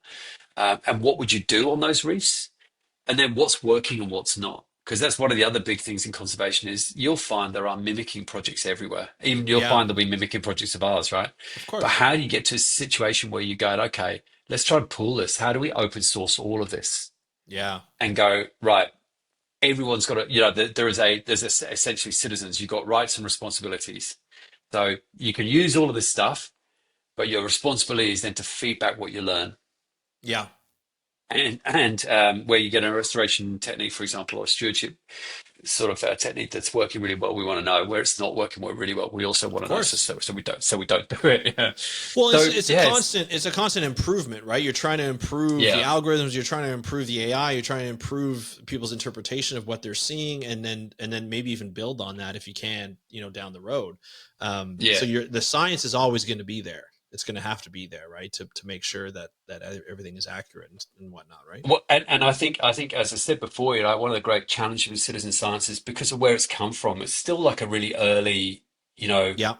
S2: and what would you do on those reefs? And then what's working and what's not. Because that's one of the other big things in conservation is you'll find there are mimicking projects everywhere. Even you'll
S1: Yeah.
S2: find there'll be mimicking projects of ours, right?
S1: Of
S2: But
S1: course.
S2: how do you get to a situation where you go, okay, let's try and pool this. How do we open source all of this
S1: Yeah.
S2: and go, right, everyone's got to, essentially citizens, you've got rights and responsibilities. So you can use all of this stuff, but your responsibility is then to feed back what you learn.
S1: Yeah.
S2: And where you get a restoration technique, for example, or a stewardship sort of technique that's working really well, we want to know. Where it's not working really well, we also
S1: Of
S2: want to know,
S1: course.
S2: so we don't do it. Yeah.
S1: Well,
S2: So
S1: it's a
S2: yeah,
S1: constant improvement, right? You're trying to improve the
S2: yeah,
S1: algorithms, you're trying to improve the AI, you're trying to improve people's interpretation of what they're seeing, and then maybe even build on that if you can, down the road.
S2: yeah.
S1: So the science is always going to be there. It's going to have to be there, right? To make sure that everything is accurate and whatnot, right?
S2: Well, and I think as I said before, one of the great challenges with citizen science is because of where it's come from. It's still like a really early,
S1: Yeah,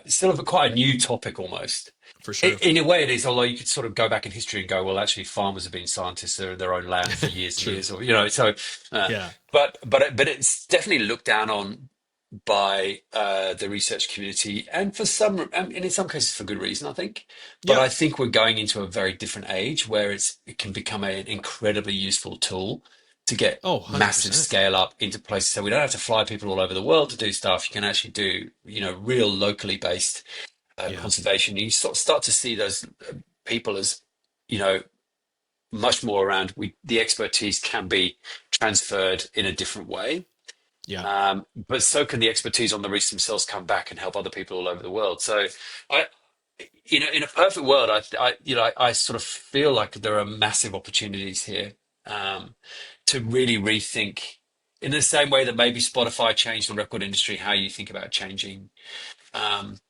S2: it's still quite a new topic almost.
S1: for sure.
S2: In a way, it is. Although you could sort of go back in history and go, well, actually, farmers have been scientists in their own land for years and
S1: True.
S2: years, or so. Uh,
S1: Yeah.
S2: but it's definitely looked down on by the research community, and and in some cases for good reason, I think. But
S1: Yeah.
S2: I think we're going into a very different age where it can become an incredibly useful tool to get
S1: Oh,
S2: massive
S1: 100%.
S2: scale up into places. So we don't have to fly people all over the world to do stuff. You can actually do, real locally based
S1: Yeah.
S2: conservation. You sort of start to see those people as, you know, much more around the expertise can be transferred in a different way.
S1: Yeah.
S2: But so can the expertise on the reefs themselves come back and help other people all over the world. So I, in a perfect world, I sort of feel like there are massive opportunities here, um, to really rethink in the same way that maybe Spotify changed the record industry, how you think about changing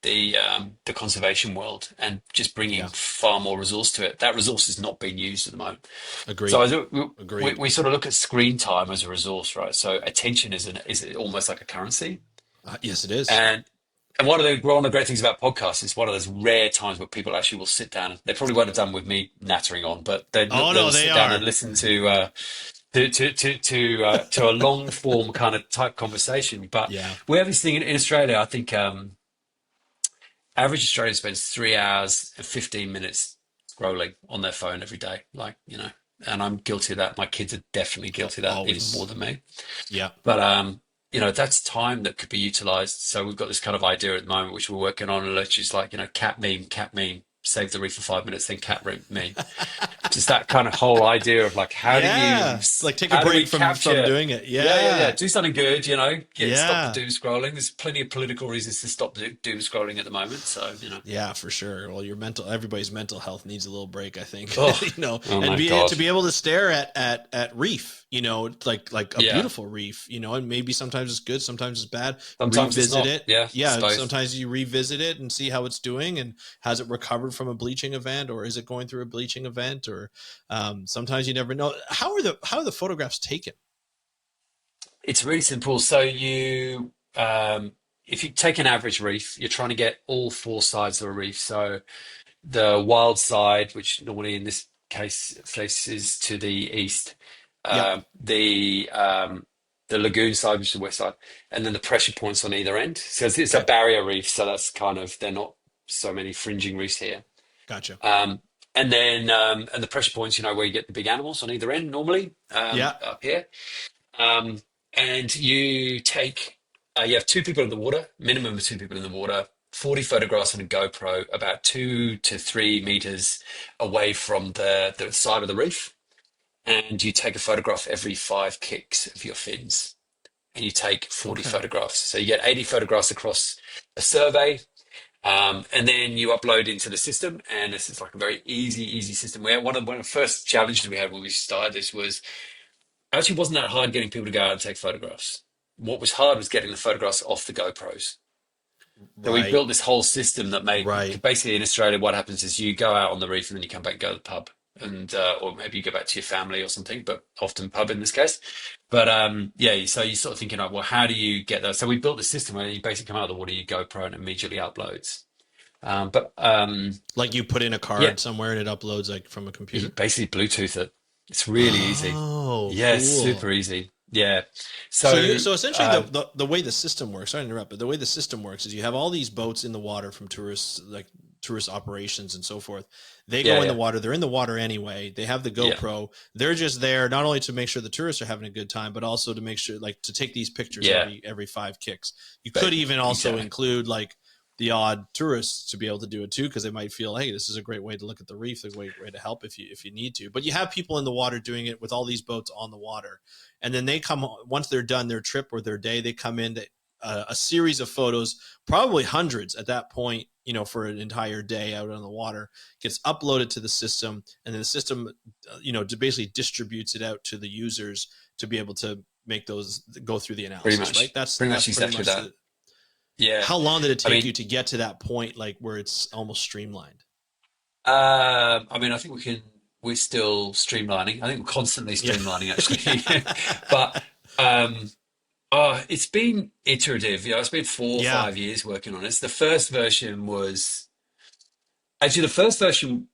S2: the conservation world and just bringing
S1: Yeah.
S2: far more resource to it. That resource is not being used at the moment. So
S1: Agreed. Agreed.
S2: we sort of look at screen time as a resource, right? So attention is almost like a currency.
S1: Yes, it is.
S2: And one of the great things about podcasts is one of those rare times where people actually will sit down. And they probably won't have done with me nattering on, but
S1: Oh
S2: they
S1: no,
S2: will
S1: they
S2: sit down and
S1: are.
S2: listen to a long form kind of type conversation. But
S1: Yeah.
S2: we have this thing in Australia. I think average Australian spends 3 hours and 15 minutes scrolling on their phone every day. Like, and I'm guilty of that. My kids are definitely guilty of that, even more
S1: Always.
S2: than me.
S1: Yeah.
S2: But that's time that could be utilized. So we've got this kind of idea at the moment, which we're working on, and it's just like, cat meme, save the reef for 5 minutes, then meme. Just that kind of whole idea of like,
S1: Yeah. Like take a
S2: how do we
S1: break from
S2: capture?
S1: doing it.
S2: Yeah.
S1: Yeah.
S2: Do something good, stop the
S1: Yeah.
S2: doom scrolling. There's plenty of political reasons to stop doom scrolling at the moment. So,
S1: Yeah, for sure. Well, everybody's mental health needs a little break, I think.
S2: oh, oh
S1: And
S2: my God.
S1: to be able to stare at reef, like a
S2: Yeah.
S1: beautiful reef, and maybe sometimes it's good, sometimes it's bad.
S2: Sometimes it's
S1: Revisit
S2: not.
S1: it.
S2: Yeah, it's
S1: Yeah,
S2: both.
S1: sometimes you revisit it and see how it's doing, and has it recovered from a bleaching event, or is it going through a bleaching event, or sometimes you never know. How are the photographs taken?
S2: It's really simple. So if you take an average reef, you're trying to get all four sides of a reef. So the wild side, which normally in this case faces to the east,
S1: Yep.
S2: the lagoon side, which is the west side, and then the pressure points on either end. So it's a
S1: Okay.
S2: barrier reef, so that's kind of they're not so many fringing reefs here.
S1: Gotcha.
S2: And then and the pressure points, where you get the big animals on either end normally,
S1: Yeah.
S2: up here. Um, and you have two people in the water, minimum of two people in the water, 40 photographs on a GoPro, about 2 to 3 meters away from the side of the reef. And you take a photograph every 5 kicks of your fins. And you take 40
S1: Okay.
S2: photographs. So you get 80 photographs across a survey. And then you upload into the system. And this is like a very easy system. One of the first challenges we had when we started this was actually wasn't that hard getting people to go out and take photographs. What was hard was getting the photographs off the GoPros. So we
S1: Right.
S2: built this whole system that made
S1: Right.
S2: basically in Australia, what happens is you go out on the reef and then you come back and go to the pub, and or maybe you go back to your family or something, but often pub in this case. But yeah, so you're sort of thinking, well, how do you get that? So we built this system where you basically come out of the water, you GoPro, and it immediately uploads. But
S1: Like you put in a
S2: yeah,
S1: card somewhere and it uploads like from a
S2: you
S1: computer.
S2: basically Bluetooth it. It's really easy.
S1: Oh,
S2: Yeah,
S1: cool.
S2: super easy. Yeah.
S1: So
S2: So
S1: so essentially the way the system works, sorry to interrupt, but the way the system works is you have all these boats in the water from tourists, like tourist operations and so forth. They
S2: yeah,
S1: go in the
S2: yeah,
S1: water, they're in the water anyway. They have the
S2: yeah.
S1: GoPro. They're just there not only to make sure the tourists are having a good time, but also to make sure like to take these pictures
S2: Yeah,
S1: every 5 kicks. You could
S2: but
S1: even also
S2: exactly.
S1: include like the odd tourists to be able to do it too, because they might feel, hey, this is a great way to look at the reef, a great way to help if you need to. But you have people in the water doing it with all these boats on the water, and then they come once they're done their trip or their day, they come in to, a series of photos, probably hundreds at that point, for an entire day out on the water, gets uploaded to the system, and then the system, basically distributes it out to the users to be able to make those go through the
S2: Pretty
S1: analysis. Right?
S2: much,
S1: That's
S2: pretty
S1: that's
S2: much
S1: pretty
S2: exactly
S1: much
S2: that.
S1: the.
S2: Yeah.
S1: How long did it
S2: I
S1: take
S2: mean,
S1: you to get to that point, like where it's almost streamlined?
S2: I think we're still streamlining. I think we're constantly
S1: Yeah.
S2: streamlining actually. But um, it's been iterative. It's been four or
S1: Yeah.
S2: 5 years working on this. The first version was actually the first version.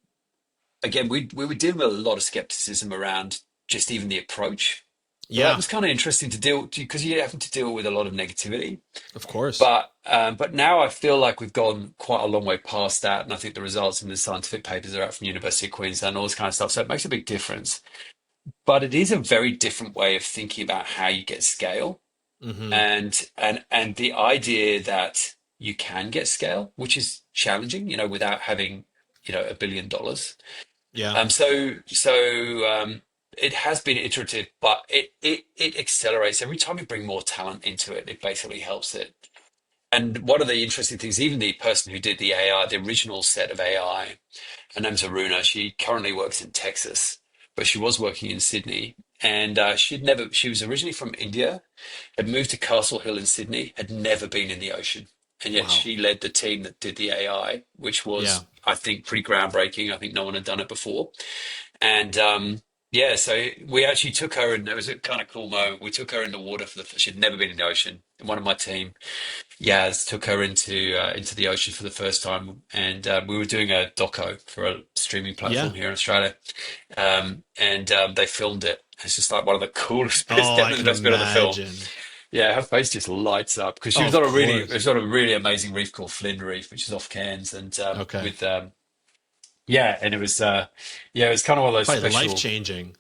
S2: Again, we were dealing with a lot of skepticism around just even the approach. So that
S1: Yeah.
S2: was kind of interesting to deal because you're having to deal with a lot of negativity.
S1: Of course.
S2: But now I feel like we've gone quite a long way past that, and I think the results in the scientific papers are out from University of Queensland, all this kind of stuff. So it makes a big difference. but it is a very different way of thinking about how you get scale,
S1: Hmm.
S2: and the idea that you can get scale, which is challenging, without having, $1 billion.
S1: Yeah.
S2: So it has been iterative, but it accelerates every time you bring more talent into it. It basically helps it. And one of the interesting things, even the person who did the AI, the original set of AI, her name's Aruna. She currently works in Texas, but she was working in Sydney. And she was originally from India, had moved to Castle Hill in Sydney, had never been in the ocean. And yet
S1: Wow.
S2: she led the team that did the AI, which
S1: Yeah.
S2: was, I think, pretty groundbreaking. I think no one had done it before. And yeah, so we actually took her, and it was a kind of cool moment. We took her in the water she'd never been in the ocean. And one of my team, Yaz, took her into the ocean for the first time, and we were doing a doco for a streaming
S1: Yeah.
S2: platform here in Australia, and they filmed it. It's just like one of the coolest bits,
S1: Oh, I
S2: definitely
S1: can
S2: the best bit of the film.
S1: imagine.
S2: Yeah, her face just lights up because she
S1: Oh,
S2: was
S1: of
S2: on a really, it
S1: course.
S2: was on a really amazing reef called Flynn Reef, which is off Cairns, and
S1: Okay.
S2: with yeah, and it was yeah, it was kind of one of those
S1: Probably life
S2: special.
S1: changing.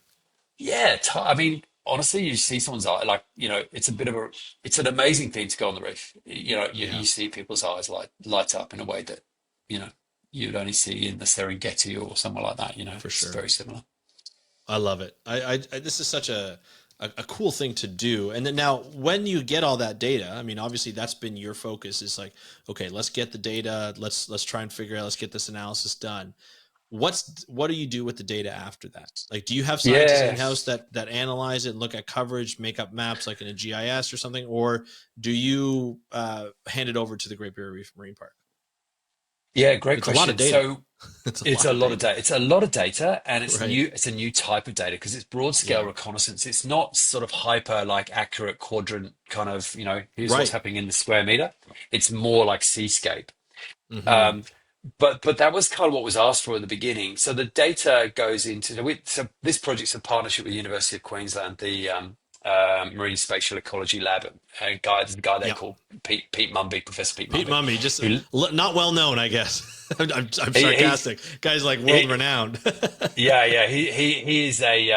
S2: Yeah, I mean, honestly, you see someone's eye, like, it's a bit of a, it's an amazing thing to go on the reef. You
S1: Yeah,
S2: see people's eyes light up in a way that, you know, you'd only see in the Serengeti or somewhere like that.
S1: for
S2: It's
S1: sure.
S2: very similar.
S1: I love it. This is such a cool thing to do. And then now, when you get all that data, I mean, obviously that's been your focus. Is like, okay, let's get the data. Let's try and figure out. Let's get this analysis done. What do you do with the data after that? Like, do you have scientists in
S2: Yeah.
S1: house that analyze it and look at coverage, make up maps like in a GIS or something, or do you hand it over to the Great Barrier Reef Marine Park?
S2: Yeah, great
S1: It's a lot of
S2: question.
S1: data.
S2: So
S1: It's a
S2: it's
S1: lot
S2: a
S1: of
S2: lot of
S1: data,
S2: data. It's a lot of data, and it's
S1: right?
S2: new. It's a new type of data because it's broad scale
S1: Yeah,
S2: reconnaissance. It's not sort of hyper like accurate quadrant kind of, here's what's
S1: right.
S2: happening in the square meter. It's more like seascape.
S1: Hmm.
S2: Um, but that was kind of what was asked for in the beginning. So the data goes into so this project's a partnership with the University of Queensland, the Marine Spatial Ecology Lab. There's a guy there
S1: Yeah,
S2: called Pete Mumby, Professor Pete
S1: Pete
S2: Mumby,
S1: Mumby, just
S2: who
S1: not well known, I guess. I'm
S2: he,
S1: sarcastic. Guy's like world
S2: he
S1: renowned.
S2: yeah, he is a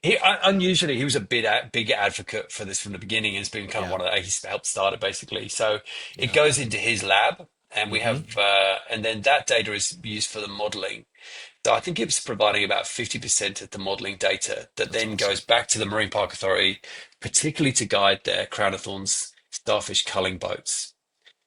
S2: unusually, he was a big advocate for this from the beginning, and it's been kind of
S1: Yeah,
S2: one of the, he helped start it basically. So it
S1: yeah.
S2: goes into his lab, and we
S1: Hmm.
S2: have, and then that data is used for the modeling. So I think it's providing about 50% of the modeling data that
S1: That's
S2: then
S1: awesome.
S2: goes back to the Marine Park Authority, particularly to guide their crown of thorns starfish culling boats.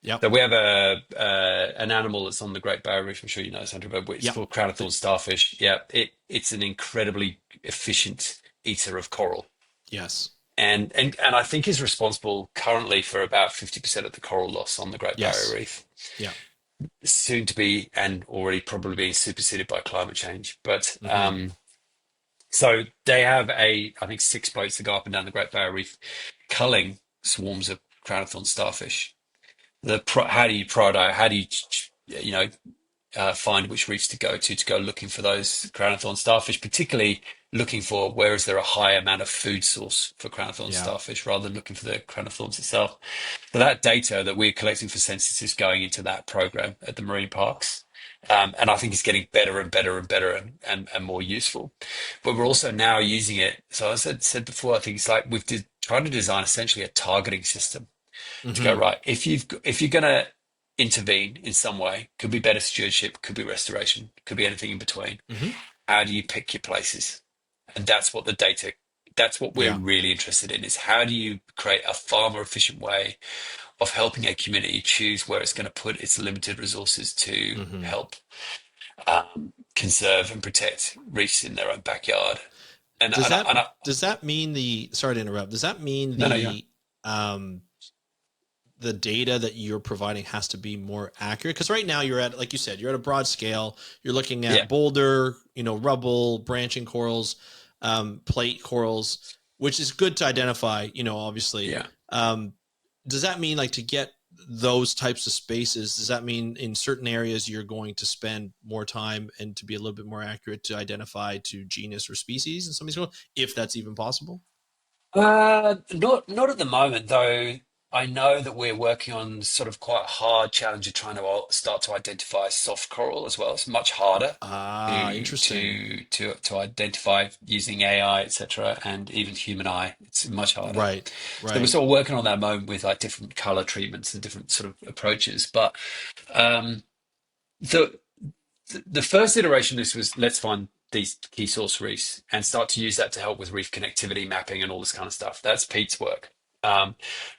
S1: Yep,
S2: So we have an animal that's on the Great Barrier Reef. I'm sure you know, Sandra, but it's
S1: yep.
S2: called crown of
S1: The,
S2: thorns starfish. Yeah, it's an incredibly efficient eater of coral,
S1: yes,
S2: and I think is responsible currently for about 50% of the coral loss on the Great Barrier
S1: yes,
S2: Reef.
S1: yeah.
S2: Soon to be, and already probably being superseded by climate change. But
S1: Hmm.
S2: so they have I think 6 boats that go up and down the Great Barrier Reef, culling swarms of crown of thorns starfish. How do you prioritize? How do you find which reefs to go looking for those crown of thorn starfish, particularly looking for where is there a high amount of food source for crown of thorn
S1: Yeah.
S2: starfish rather than looking for the crown of thorns itself. So that data that we're collecting for census is going into that program at the marine parks. And I think it's getting better and better and better and more useful. But we're also now using it. So as I said before, I think it's like trying to design essentially a targeting system to go,
S1: Hmm.
S2: right. If you're going to intervene in some way, could be better stewardship, could be restoration, could be anything in between.
S1: Hmm.
S2: How do you pick your places? And that's what the data, that's what we're
S1: Yeah.
S2: really interested in, is how do you create a far more efficient way of helping a community choose where it's going to put its limited resources to
S1: Hmm.
S2: help conserve and protect reefs in their own backyard. And
S1: Does
S2: and I,
S1: that
S2: and I,
S1: does that mean the sorry to interrupt? Does that mean
S2: no, no, you're
S1: um the data that you're providing has to be more accurate? Because right now you're at, like you said, you're at a broad scale. You're looking
S2: yeah,
S1: at boulder, rubble, branching corals, plate corals, which is good to identify, obviously.
S2: yeah.
S1: Um, does that mean, like, to get those types of spaces, does that mean in certain areas you're going to spend more time and to be a little bit more accurate to identify to genus or species in some of these, if that's even possible?
S2: Not at the moment though. I know that we're working on sort of quite a hard challenge of trying to start to identify soft coral as well. It's much harder
S1: Ah,
S2: to
S1: interesting.
S2: identify using AI, etc., and even human eye. It's much harder.
S1: Right,
S2: So we're
S1: right.
S2: sort of working on that moment with like different color treatments and different sort of approaches. But um, the the first iteration of this was let's find these key source reefs and start to use that to help with reef connectivity mapping and all this kind of stuff. That's Pete's work. Um,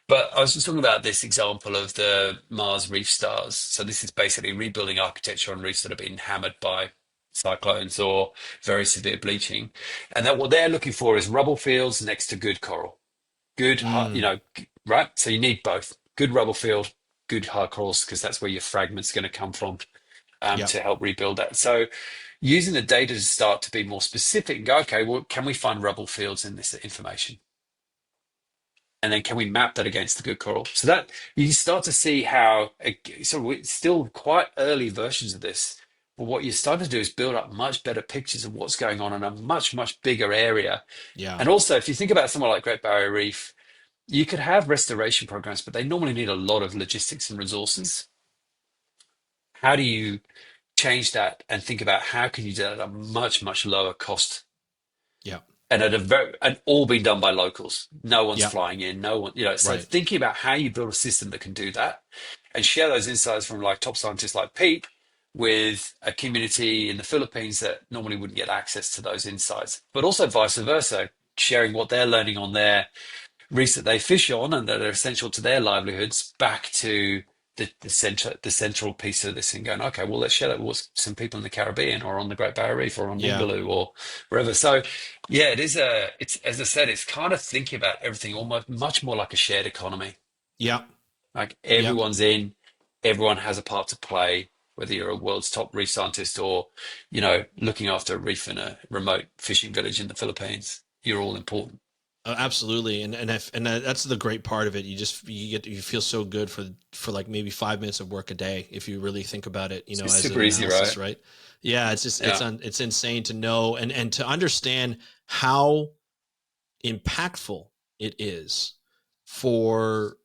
S2: but I was just talking about this example of the Mars reef stars. So this is basically rebuilding architecture on reefs that have been hammered by cyclones or very severe bleaching, and that what they're looking for is rubble fields next to good coral, good,
S1: Mm,
S2: right? So you need both good rubble field, good hard corals, because that's where your fragment's going to come from
S1: yep,
S2: to help rebuild that. So using the data to start to be more specific and go, okay, well, can we find rubble fields in this information? And then can we map that against the good coral? So that you start to see how, so we're still quite early versions of this. But what you're starting to do is build up much better pictures of what's going on in a much, much bigger area.
S1: yeah,
S2: And also, if you think about somewhere like Great Barrier Reef, you could have restoration programs, but they normally need a lot of logistics and resources. How do you change that and think about how can you do that at a much, much lower cost
S1: yep,
S2: and at a very and all being done by locals. No one's
S1: yep,
S2: flying in, no one, you know. So
S1: right.
S2: thinking about how you build a system that can do that and share those insights from like top scientists like Pete with a community in the Philippines that normally wouldn't get access to those insights, but also vice versa, sharing what they're learning on their reefs that they fish on and that are essential to their livelihoods back to the central piece of this and going, okay, well, let's share that with some people in the Caribbean or on the Great Barrier Reef or on
S1: Yeah,
S2: Ningaloo or wherever. So yeah, it's as I said, it's kind of thinking about everything almost much more like a shared economy.
S1: yep,
S2: Like
S1: yep.
S2: everyone's in, everyone has a part to play, whether you're a world's top reef scientist or, looking after a reef in a remote fishing village in the Philippines. You're all important.
S1: Absolutely, and that's the great part of it. You feel so good for like maybe 5 minutes of work a day if you really think about it.
S2: It's
S1: As
S2: super
S1: an
S2: easy,
S1: analysis,
S2: right?
S1: right? Yeah, it's just
S2: Yeah.
S1: it's insane to know and to understand how impactful it is for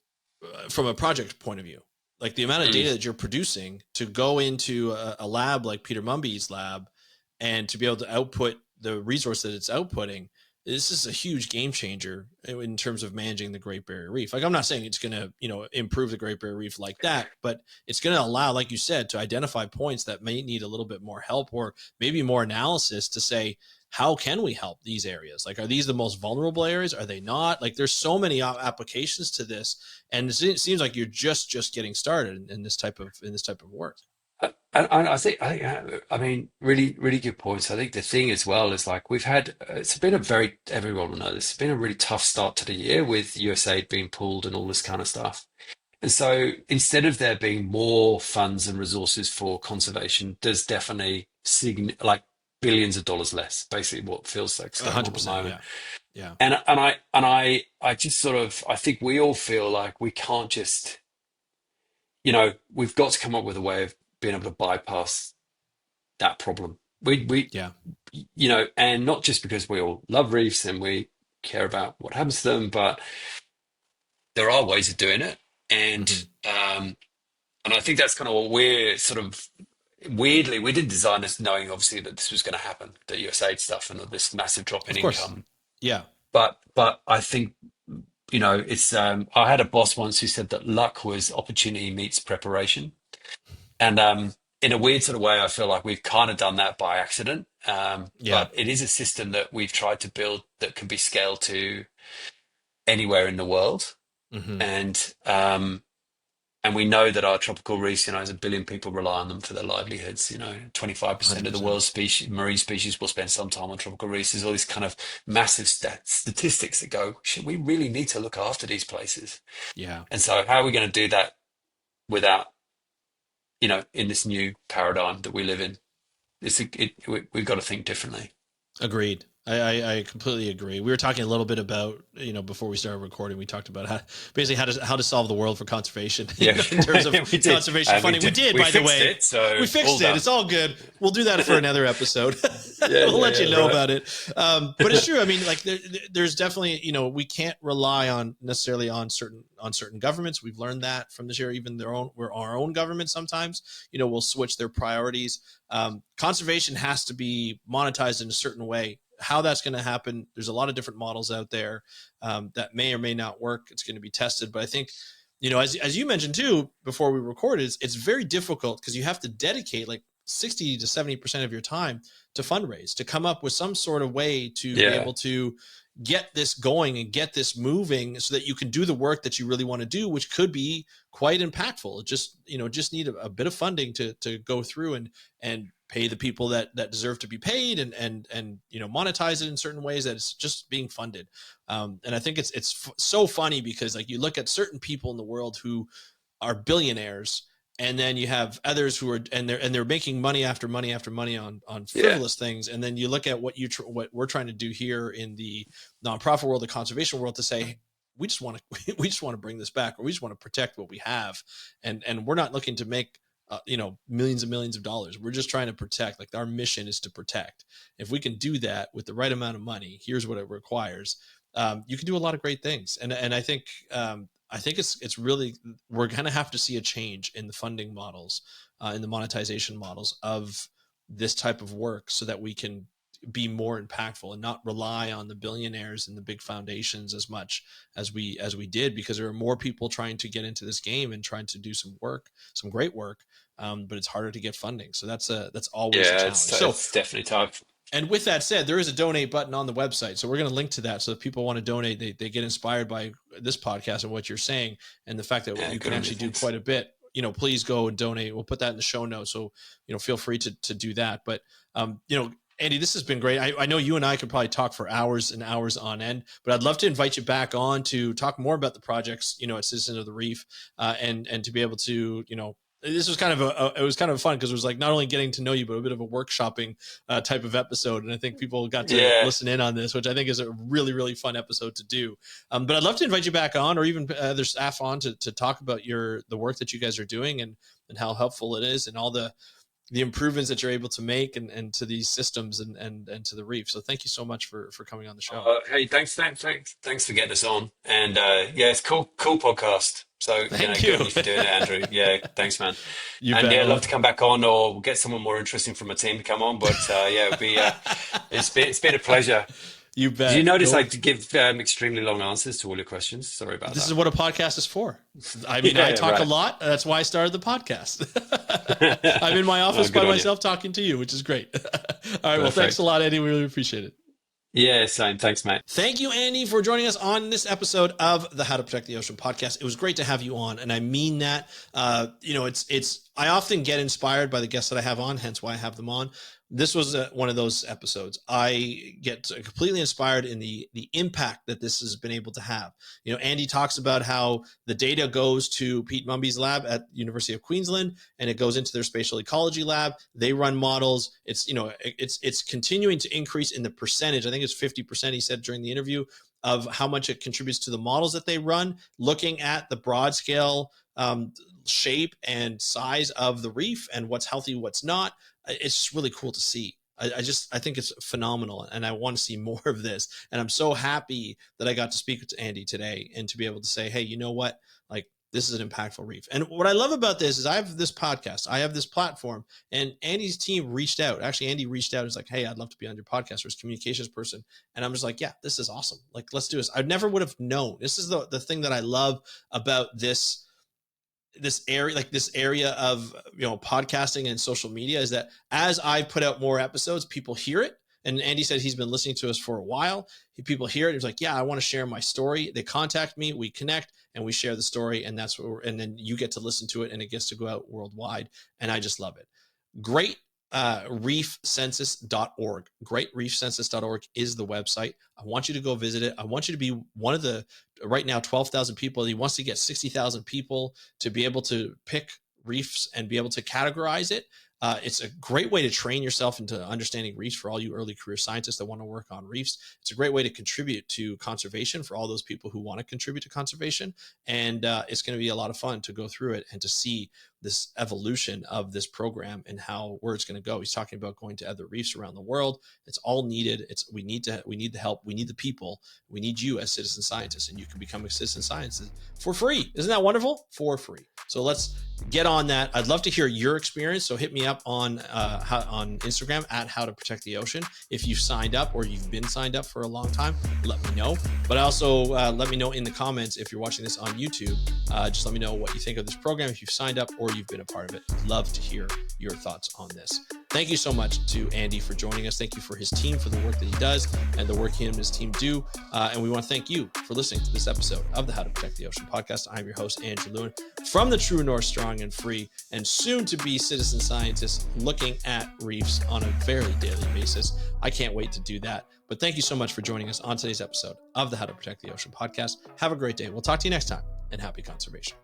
S1: from a project point of view. Like the amount of
S2: Mm.
S1: data that you're producing to go into a lab like Peter Mumby's lab and to be able to output the resource that it's outputting, this is a huge game changer in terms of managing the Great Barrier Reef. Like I'm not saying it's going to, improve the Great Barrier Reef like that, but it's going to allow, like you said, to identify points that may need a little bit more help or maybe more analysis to say, how can we help these areas? Like, are these the most vulnerable areas? Are they not? Like, there's so many applications to this, and it seems like you're just getting started in this type of work.
S2: And I mean, really, really good points. I think the thing as well is like we've had, it's been a very, everyone will know this, it's been a really tough start to the year with USAID being pulled and all this kind of stuff. And so instead of there being more funds and resources for conservation, there's definitely like billions of dollars less, basically what feels like is
S1: A
S2: going
S1: hundred
S2: on at the
S1: percent.
S2: moment.
S1: Yeah. Yeah.
S2: And I just sort of, I think we all feel like we can't just, we've got to come up with a way of being able to bypass that problem. We,
S1: Yeah.
S2: and not just because we all love reefs and we care about what happens to them, but there are ways of doing it. And
S1: Hmm.
S2: um, and I think that's kind of what we're sort of weirdly, we did design this knowing obviously that this was going to happen, the USAID stuff and this massive drop in
S1: Of course.
S2: income.
S1: Yeah.
S2: But I think it's I had a boss once who said that luck was opportunity meets preparation. And in a weird sort of way, I feel like we've kind of done that by accident.
S1: Yeah.
S2: But it is a system that we've tried to build that can be scaled to anywhere in the world.
S1: Hmm.
S2: And we know that our tropical reefs, as a billion people rely on them for their livelihoods. 25%
S1: Hundred
S2: of the
S1: percent.
S2: world's marine species will spend some time on tropical reefs. There's all these kind of massive statistics that go, shit, we really need to look after these places.
S1: Yeah.
S2: And so how are we going to do that without, in this new paradigm that we live in? We've got to think differently.
S1: Agreed. I completely agree. We were talking a little bit about, before we started recording, we talked about how to solve the world for conservation,
S2: Yeah,
S1: in terms of
S2: we did.
S1: conservation funding. We did,
S2: We
S1: by the
S2: fixed
S1: way.
S2: it, so
S1: We fixed
S2: all
S1: it.
S2: done.
S1: It's all good. We'll do that for another episode.
S2: Yeah,
S1: We'll let you know
S2: right.
S1: about it. But it's true. I mean, like there's definitely, we can't rely on necessarily on certain governments. We've learned that from this year. Even our own government sometimes, will switch their priorities. Conservation has to be monetized in a certain way. How that's going to happen, there's a lot of different models out there that may or may not work. It's going to be tested. But I think, as you mentioned too, before we recorded, it's very difficult because you have to dedicate like 60 to 70% of your time to fundraise, to come up with some sort of way to be able to get this going and get this moving so that you can do the work that you really want to do, which could be quite impactful. Just need a bit of funding to go through and pay the people that deserve to be paid and monetize it in certain ways that it's just being funded. And I think it's so funny because like you look at certain people in the world who are billionaires, and then you have others who are and they're making money after money after money on frivolous things. And then you look at what we're trying to do here in the nonprofit world, the conservation world, to say we just want to bring this back, or we just want to protect what we have, and we're not looking to make millions and millions of dollars. We're just trying to protect. Like our mission is to protect. If we can do that with the right amount of money, here's what it requires. You can do a lot of great things, and I think it's really, we're going to have to see a change in the funding models, in the monetization models of this type of work, so that we can be more impactful and not rely on the billionaires and the big foundations as much as we did, because there are more people trying to get into this game and trying to do some great work. But it's harder to get funding. So that's always a challenge.
S2: It's definitely tough.
S1: And with that said, there is a donate button on the website. So we're going to link to that. So if people want to donate, they get inspired by this podcast and what you're saying, and the fact that you can actually do quite a bit, please go and donate. We'll put that in the show notes. So, feel free to do that. But, Andy, this has been great. I know you and I could probably talk for hours and hours on end, but I'd love to invite you back on to talk more about the projects, at Citizen of the Reef, and to be able to, this was kind of fun because it was like not only getting to know you, but a bit of a workshopping type of episode. And I think people got to listen in on this, which I think is a really, really fun episode to do. But I'd love to invite you back on, or even other staff on, to talk about the work that you guys are doing and how helpful it is, and all the improvements that you're able to make and to these systems and to the reef. So thank you so much for coming on the show.
S2: Hey, thanks for getting us on. And it's cool podcast. So
S1: thank you.
S2: Good on you for doing it, Andrew. Yeah, thanks, man.
S1: You
S2: and
S1: bet.
S2: I'd love to come back on, or we'll get someone more interesting from my team to come on. But it'd be it's been a pleasure.
S1: You bet.
S2: Do you notice I give extremely long answers to all your questions? Sorry about that.
S1: This is what a podcast is for. I mean, I talk a lot. That's why I started the podcast. I'm in my office by myself talking to you, which is great. All right. Perfect. Well, thanks a lot, Andy. We really appreciate it.
S2: Yeah, same. Thanks, mate.
S1: Thank you, Andy, for joining us on this episode of the How to Protect the Ocean podcast. It was great to have you on, and I mean that. I often get inspired by the guests that I have on, hence why I have them on. This was one of those episodes. I get completely inspired in the impact that this has been able to have. Andy talks about how the data goes to Pete Mumby's lab at University of Queensland, and it goes into their spatial ecology lab. They run models. It's continuing to increase in the percentage. I think it's 50%, he said during the interview, of how much it contributes to the models that they run, looking at the broad scale shape and size of the reef and what's healthy, what's not. It's really cool to see. I think it's phenomenal, and I want to see more of this. And I'm so happy that I got to speak to Andy today and to be able to say, hey, you know what? Like, this is an impactful reef. And what I love about this is I have this podcast, I have this platform, and Andy's team reached out. Actually, Andy reached out and was like, hey, I'd love to be on your podcast, or as communications person. And I'm just like, yeah, this is awesome. Like, let's do this. I never would have known. This is the thing that I love about this area of podcasting and social media, is that as I put out more episodes, people hear it. And Andy said he's been listening to us for a while. People hear it. He's like, yeah, I want to share my story. They contact me, we connect, and we share the story. And that's what and then you get to listen to it, and it gets to go out worldwide. And I just love it. Great. reefcensus.org. Greatreefcensus.org is the website. I want you to go visit it. I want you to be one of the, right now, 12,000 people. He wants to get 60,000 people to be able to pick reefs and be able to categorize it. It's a great way to train yourself into understanding reefs for all you early career scientists that want to work on reefs. It's a great way to contribute to conservation for all those people who want to contribute to conservation. And it's going to be a lot of fun to go through it and to see this evolution of this program and where it's going to go. He's talking about going to other reefs around the world. It's all needed. We need the help. We need the people. We need you as citizen scientists, and you can become a citizen scientist for free. Isn't that wonderful? For free. So let's get on that. I'd love to hear your experience. So hit me up on Instagram at How to Protect the Ocean. If you've signed up or you've been signed up for a long time, let me know. But also let me know in the comments if you're watching this on YouTube. Just let me know what you think of this program, if you've signed up or you've been a part of it. I'd love to hear your thoughts on this. Thank you so much to Andy for joining us. Thank you for his team for the work that he does and the work he and his team do. And we want to thank you for listening to this episode of the How to Protect the Ocean podcast. I'm your host, Andrew Lewin, from the True North Strong and Free, and soon to be citizen scientist looking at reefs on a very daily basis. I can't wait to do that. But thank you so much for joining us on today's episode of the How to Protect the Ocean podcast. Have a great day. We'll talk to you next time, and happy conservation.